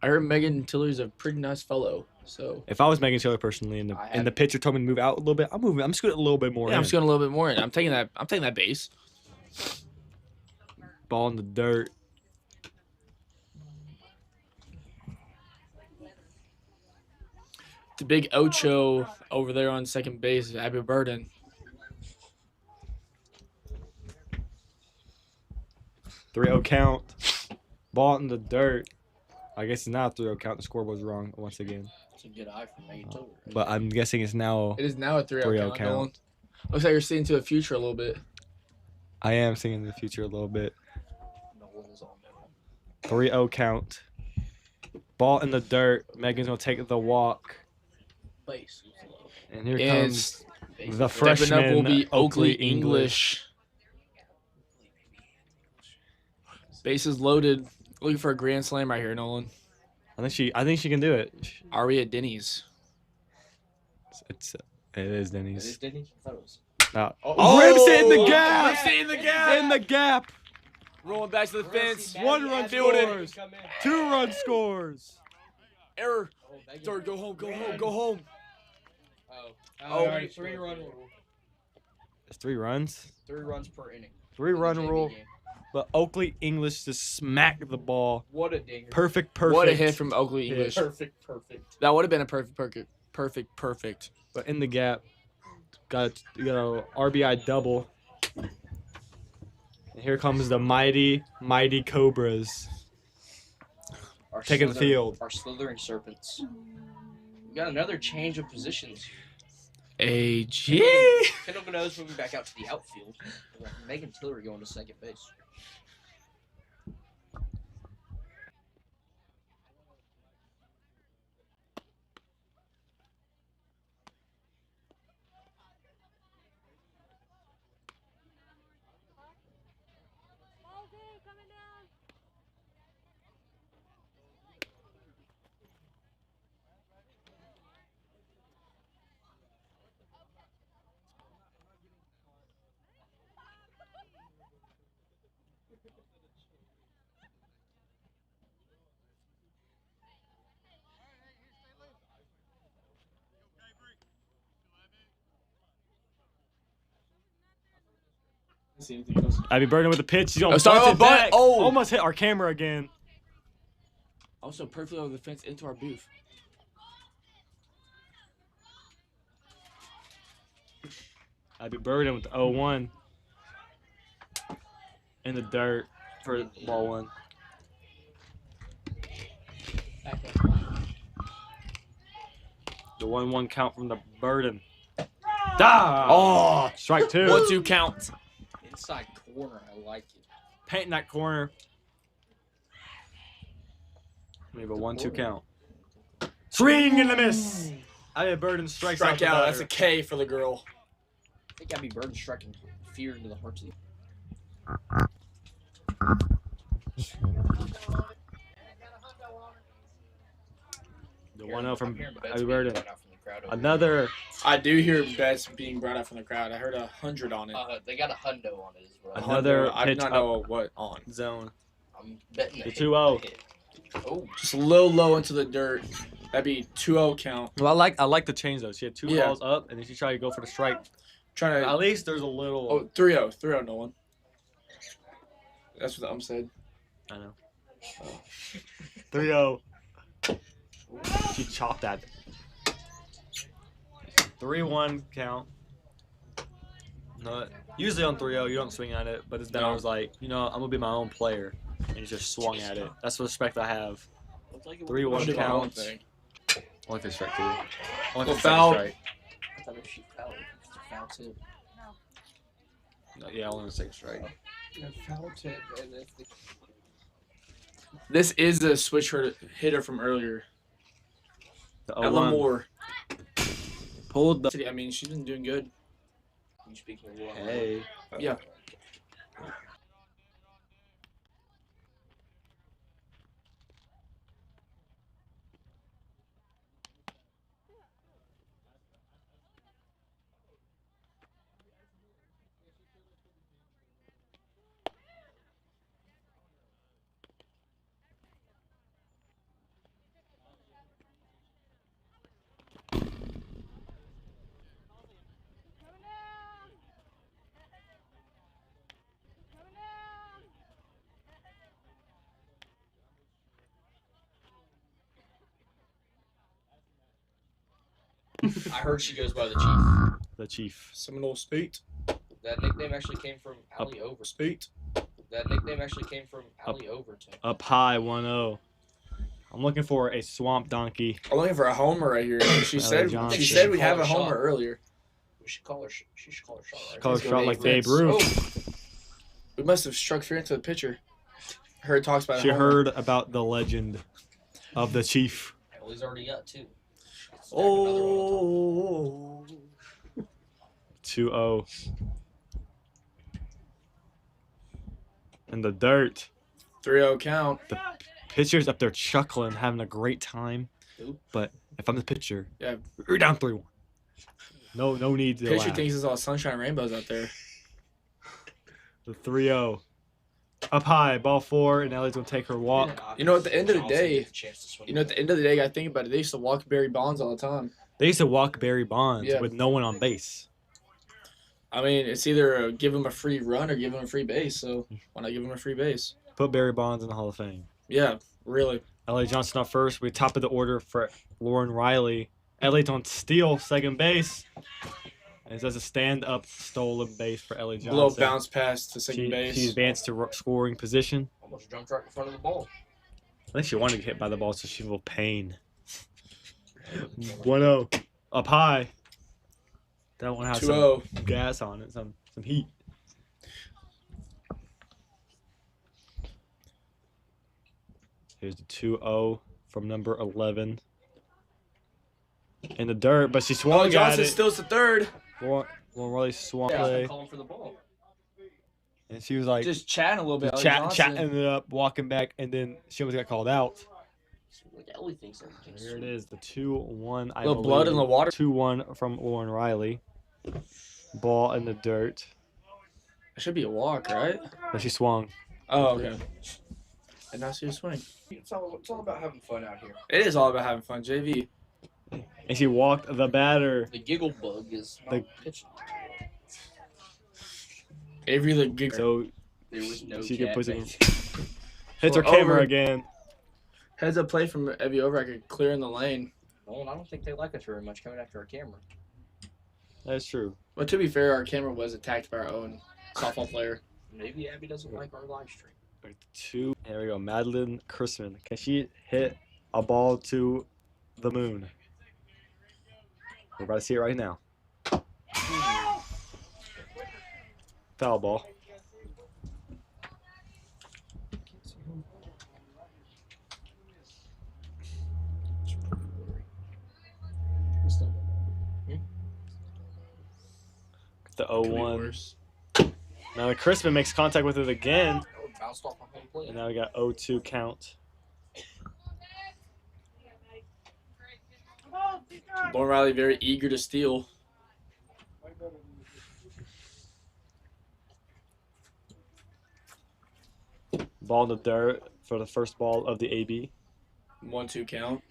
I heard Megan Tillery's a pretty nice fellow. So If I was Megan Taylor personally, and the pitcher told me to move out a little bit, I'm moving. I'm scooting a little bit more. yeah, I'm in. just going a little bit more in. I'm taking that base. Ball in the dirt. The big Ocho over there on second base, Abby Burden. .3-0 count. Ball in the dirt. I guess it's not a 3-0 count. The score was wrong once again. It's a good eye from Megan Tillery. But I'm guessing it's now. It is now a 3-0 3-0 count. count. Nolan. Looks like you're seeing to the future a little bit. I am seeing the future a little bit. Nolan is on now. 3-0 count. Ball in the dirt. Megan's gonna take the walk. Base is low. And here And comes Base the is stepping freshman up will be Oakley Oakley English. Bases loaded. Looking for a grand slam right here, Nolan. I think she can do it. Are we at Denny's? It is Denny's. It is Denny? I thought it was. No. Oh! Rips it in the gap. Rips it in the gap. In the gap. Rolling back to the fence. One run scores. 2-run scores. Error. Oh, Megan. Third, go home, go home, go home. Oh. Oh, 3-run rule. It's 3 runs. 3 runs per inning. 3-run In the JV rule. game. But Oakley English just smacked the ball. What a dinger. Perfect. What a hit from Oakley Yeah. English. Perfect. That would have been a perfect. But in the gap, got a RBI double. And here comes the mighty Cobras Our taking the field. Our slithering serpents. We got another change of positions. AG. Kendall Gano's moving back out to the outfield. We got Megan Tillery going to second base. Abby Burden with the pitch. He's gonna Oh, sorry, bunt it bunt. back. Oh. Almost hit our camera again. Also perfectly over the fence into our booth. Abby Burden with the 0-1. In the dirt for ball 1. The 1-1 count from the Burden. Oh, Strike 2. 1-2 count. Inside corner, I like it. painting that corner. We have a 1-2 count. Swing and a miss. Abby Burden strikes out. Strikeout. The That's a batter. K for the girl. I think Abby Bird striking fear into the hearts of the. The 1-0 from I'm hearing the bets Abby being Burden. brought out from the crowd over Another. I do hear bets being brought out from the crowd. I heard 100 on it. there. They got a hundo on it as well. Another I do pitch not know what on. Zone. I'm betting The hit 2-0. hit. Oh, Just a little low into the dirt. That'd be 2-0 count. Well, I like the change though. She had 2 Yeah. balls up, and then she tried to go for the strike. Trying to. At least there's a little. Oh, 3-0. 3-0, Nolan. That's what the said. I know. 3-0. She chopped at it. 3-1 count. No, usually on 3-0 you don't swing at it, but this batter was like, I'm gonna be my own player, and he just swung at it. That's the respect I have. looks like it 3-1 Should be my own count. thing. Only if it's strike 2. Only Well, if it's foul. second strike. I thought if she fouled, it's a foul too. No, yeah, only the second strike. Foul tip, and if the This is the switch hitter from earlier. The Ella 0-1. Moore. Pulled the. I mean, she's been doing good. You speaking of Will? Hey. Yeah. I heard she goes by the Chief. The Chief. Seminole Speed. That nickname actually came from Allie Over. Speed. That nickname actually came from Allie Overton. Up high 1-0. I'm looking for a swamp donkey. I'm looking for a homer right here. She said Johnson. she said we Call have her a homer shot. earlier. We should call her. She should call her shot. Right? Call a Let's go shot Babe like Babe Ruth. Ruth. We must have struck fear into the pitcher. Heard talks about She a homer. heard about the legend of the Chief. Well, he's already got 2. Oh. 2-0. In the dirt. 3-0 count. Pitcher's up there chuckling, having a great time. Who? But if I'm the pitcher, Yeah. we're down 3-1. No need to Pitcher laugh. thinks it's all sunshine and rainbows out there. The 3-0. Up high, ball 4, and Ellie's going to take her walk. You know, at the end of the day, At the end of the day, I think about it. They used to walk Barry Bonds all the time. They used to walk Barry Bonds Yeah. with no one on base. I mean, it's either give him a free run or give him a free base. So why not give him a free base? Put Barry Bonds in the Hall of Fame. Yeah, really. Ellie Johnson up first. We top of the order for Lauren Riley. Ellie's on steal, second base. And it does a stand-up stolen base for Ellie Johnson. A little bounce pass to second base. She advanced to scoring position. Almost jumped right in front of the ball. I think she wanted to get hit by the ball, so she felt pain. 1-0. Up high. That one has 2-0. some gas on it, some heat. Here's the 2-0 from number 11. In the dirt, but she swung Oh, at Johnson it. steals the third. Lauren Riley swung Yeah. play, Calling for the ball. and she was like Just chatting a little bit. just Ellie Johnson. chatting it up, walking back, and then she almost got called out. Like Ellie thinks everything's Here it is, the 2-1. I Little blood in the water. 2-1 from Lauren Riley. Ball in the dirt. It should be a walk, right? But she swung. Oh, okay. And now see a swing. It's all about having fun out here. It is all about having fun, JV. And she walked the batter. The giggle bug is The- pitching. Avery the gig. So There was no she could cat push it. back. Hits her Well, camera over. again. Heads up play from Evie Overrecker, clearing the lane. Well, I don't think they like us very much coming after our camera. That's true. But to be fair, our camera was attacked by our own softball player. Maybe Abby doesn't like our live stream. Right, 2. Here we go. Madeline Chrisman. Can she hit a ball to the moon? We're about to see it right now. Foul ball. got 0-1. Now Crispin makes contact with it again. Bounced off my home plate. And now we got 0-2 count. Lauren Riley very eager to steal. Ball in the dirt for the first ball of the AB. 1-2 count.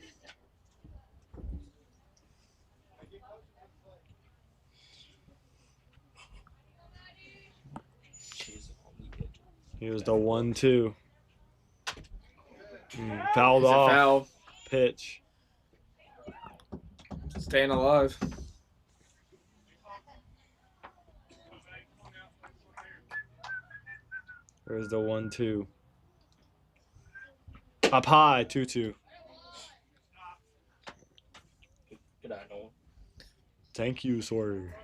Here's the 1-2. Fouled It's a off. foul. Pitch. Staying alive. There's the 1-2. Up high, 2-2. Good eye, Nolan. Thank you, Sawyer.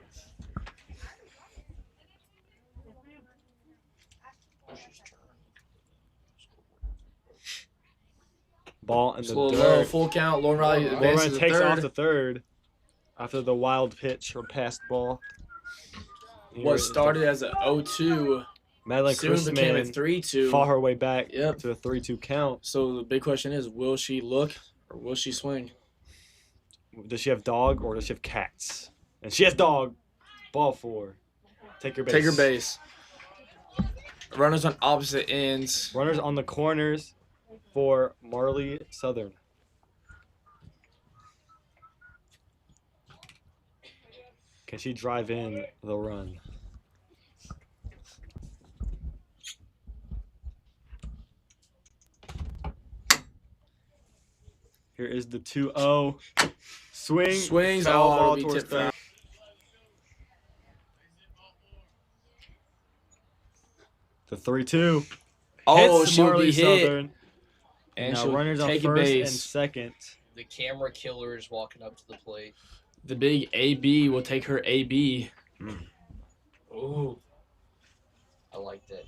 Ball in the Slow low, dirt. full count. Lauren Riley advances Lauren to takes off third. the third after the wild pitch or passed ball. What started as a 0-2 Madeline soon became a Chrisman 3-2. fought her way back Yep. to a 3-2 count. So the big question is, will she look or will she swing? Does she have dog or does she have cats? And she has dog. Ball 4. Take her base. Take her base. Runners on opposite ends. Runners on the corners for Marley Southern. Can she drive in the run? Here is the 2-0. Swing. Swings. Foul Oh, ball it'll be towards tipped foul. third. The 3-2. Oh, Hits she'll Marley be hit. Southern. And Now she'll runners on take a first and base. second. The camera killer is walking up to the plate. The big AB will take her AB. Ooh. I like that.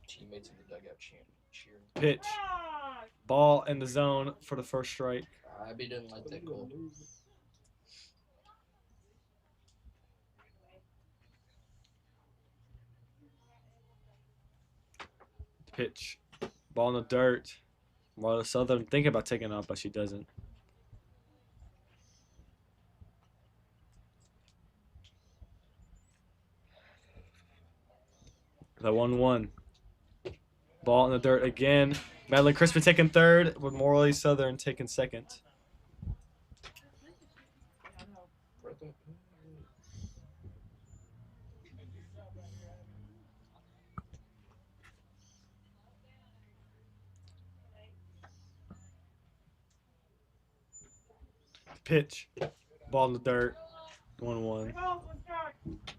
Teammates in the dugout cheering. Pitch. Ball in the zone for the first strike. Abby didn't like that goal. Pitch. Ball in the dirt. Marla Southern thinking about taking off, but she doesn't. The 1-1. Ball in the dirt again. Madeline Crispin taking third, with Morley Southern taking second. Pitch. Ball in the dirt. 1-1.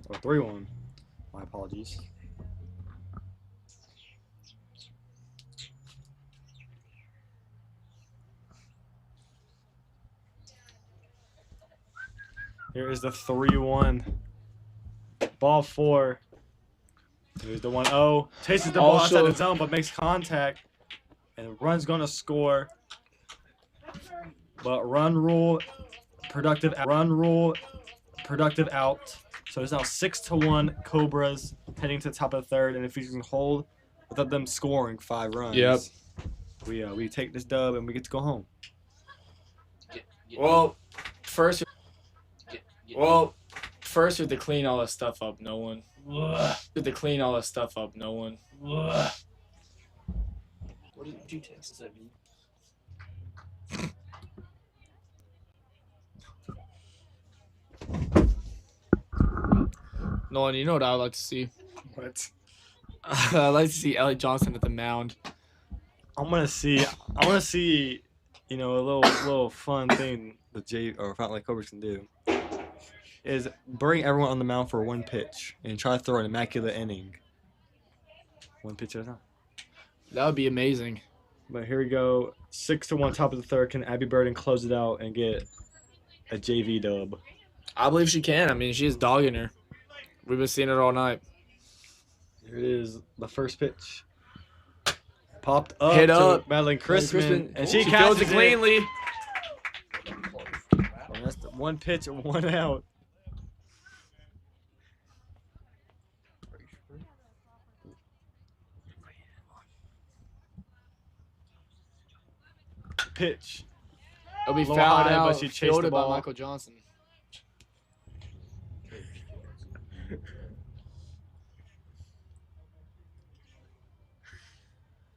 Or 3-1. My apologies. Here is the 3-1. Ball 4. Here's the 1-0. Chases the ball outside the zone, but makes contact. And run's going to score. But run rule, productive out. So it's now 6-1 Cobras heading to the top of the third. And if we can hold without them scoring 5 runs, Yep. we take this dub and we get to go home. Well, first we have to clean all this stuff up. No one. We have to clean all this stuff up. No one. What did you text that me? Nolan, you know what I would like to see? What? I'd like to see Ellie Johnson at the mound. I want to see, you know, a little fun thing that Fountain Lake Cobras can do is bring everyone on the mound for one pitch and try to throw an immaculate inning. One pitch at a time. That would be amazing. But here we go, 6-1 top of the third. Can Abby Burden close it out and get a JV dub? I believe she can. I mean, she has dog in her. We've been seeing it all night. Here it is, the first pitch. Popped up Hit to up. Madeline Crispin, and she fields catches it cleanly. Well, 1 pitch, 1 out. Pitch. It'll be Little fouled high, out, but she chased the fielded by ball. Michael Johnson.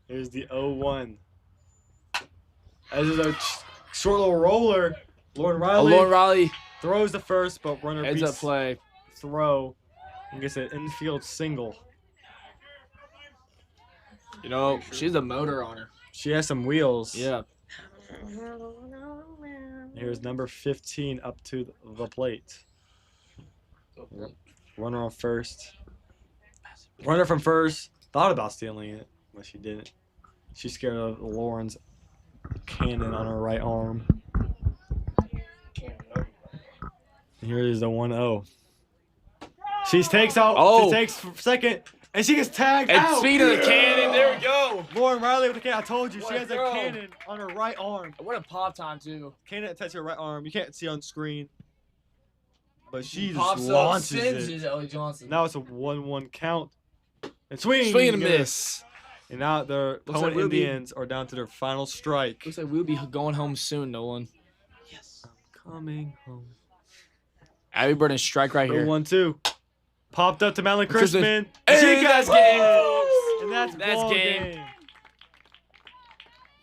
Here's the 0-1. As is a short little roller. Lauren Riley Lauren Riley throws the first, but runner heads beats up play. throw and gets an infield single. You know, she's a motor on her. She has some wheels. Yeah. Here's number 15 up to the plate. Runner on first. Runner from first. Thought about stealing it, but she didn't. She's scared of Lauren's cannon on her right arm. And here is the 1-0. She takes out. Oh. She takes second, and she gets tagged And out. speed of the cannon, there we go. Lauren Riley with the cannon. I told you, What she a has throw. a cannon on her right arm. What a pop time, too. Cannon attached to her right arm. You can't see on screen, but she just Pops up, launches sends it. it, Ellie Johnson. Now it's a 1-1 count. And swing. Swing and a miss. And now the Looks Poyen like we'll be- Indians are down to their final strike. Looks like we'll be going home soon, Nolan. Coming home. Abby Burton strike right here. 1-2. Popped up to Madeline Kristen. Crispin. Hey, that's game, folks. And that's ball game. game.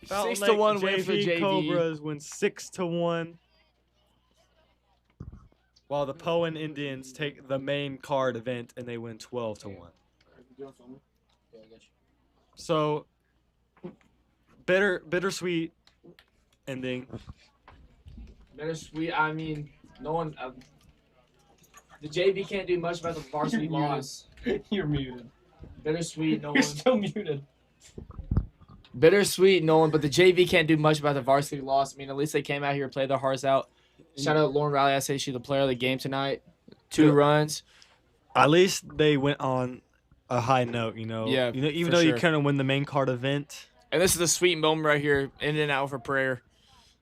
Fountain 6-1 Lake win for JV. Cobras win 6-1. While the Poyen Indians take the main card event and they win 12-1. So bittersweet ending. Bittersweet. I mean, no one. The JV can't do much about the varsity loss. You're muted. Bittersweet, no You're one. still muted. Bittersweet, no one. But the JV can't do much about the varsity loss. I mean, at least they came out here and played their hearts out. Shout out Lauren Riley. I say she's the player of the game tonight. 2 runs. At least they went on a high note, you know. Yeah, Even for though you sure. couldn't win the main card event. And this is a sweet moment right here. In and out for prayer.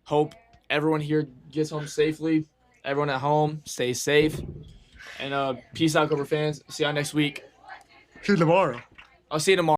Hope everyone here gets home safely. Everyone at home, stay safe. And peace out, Cobra fans. See y'all next week. See you tomorrow. I'll see you tomorrow.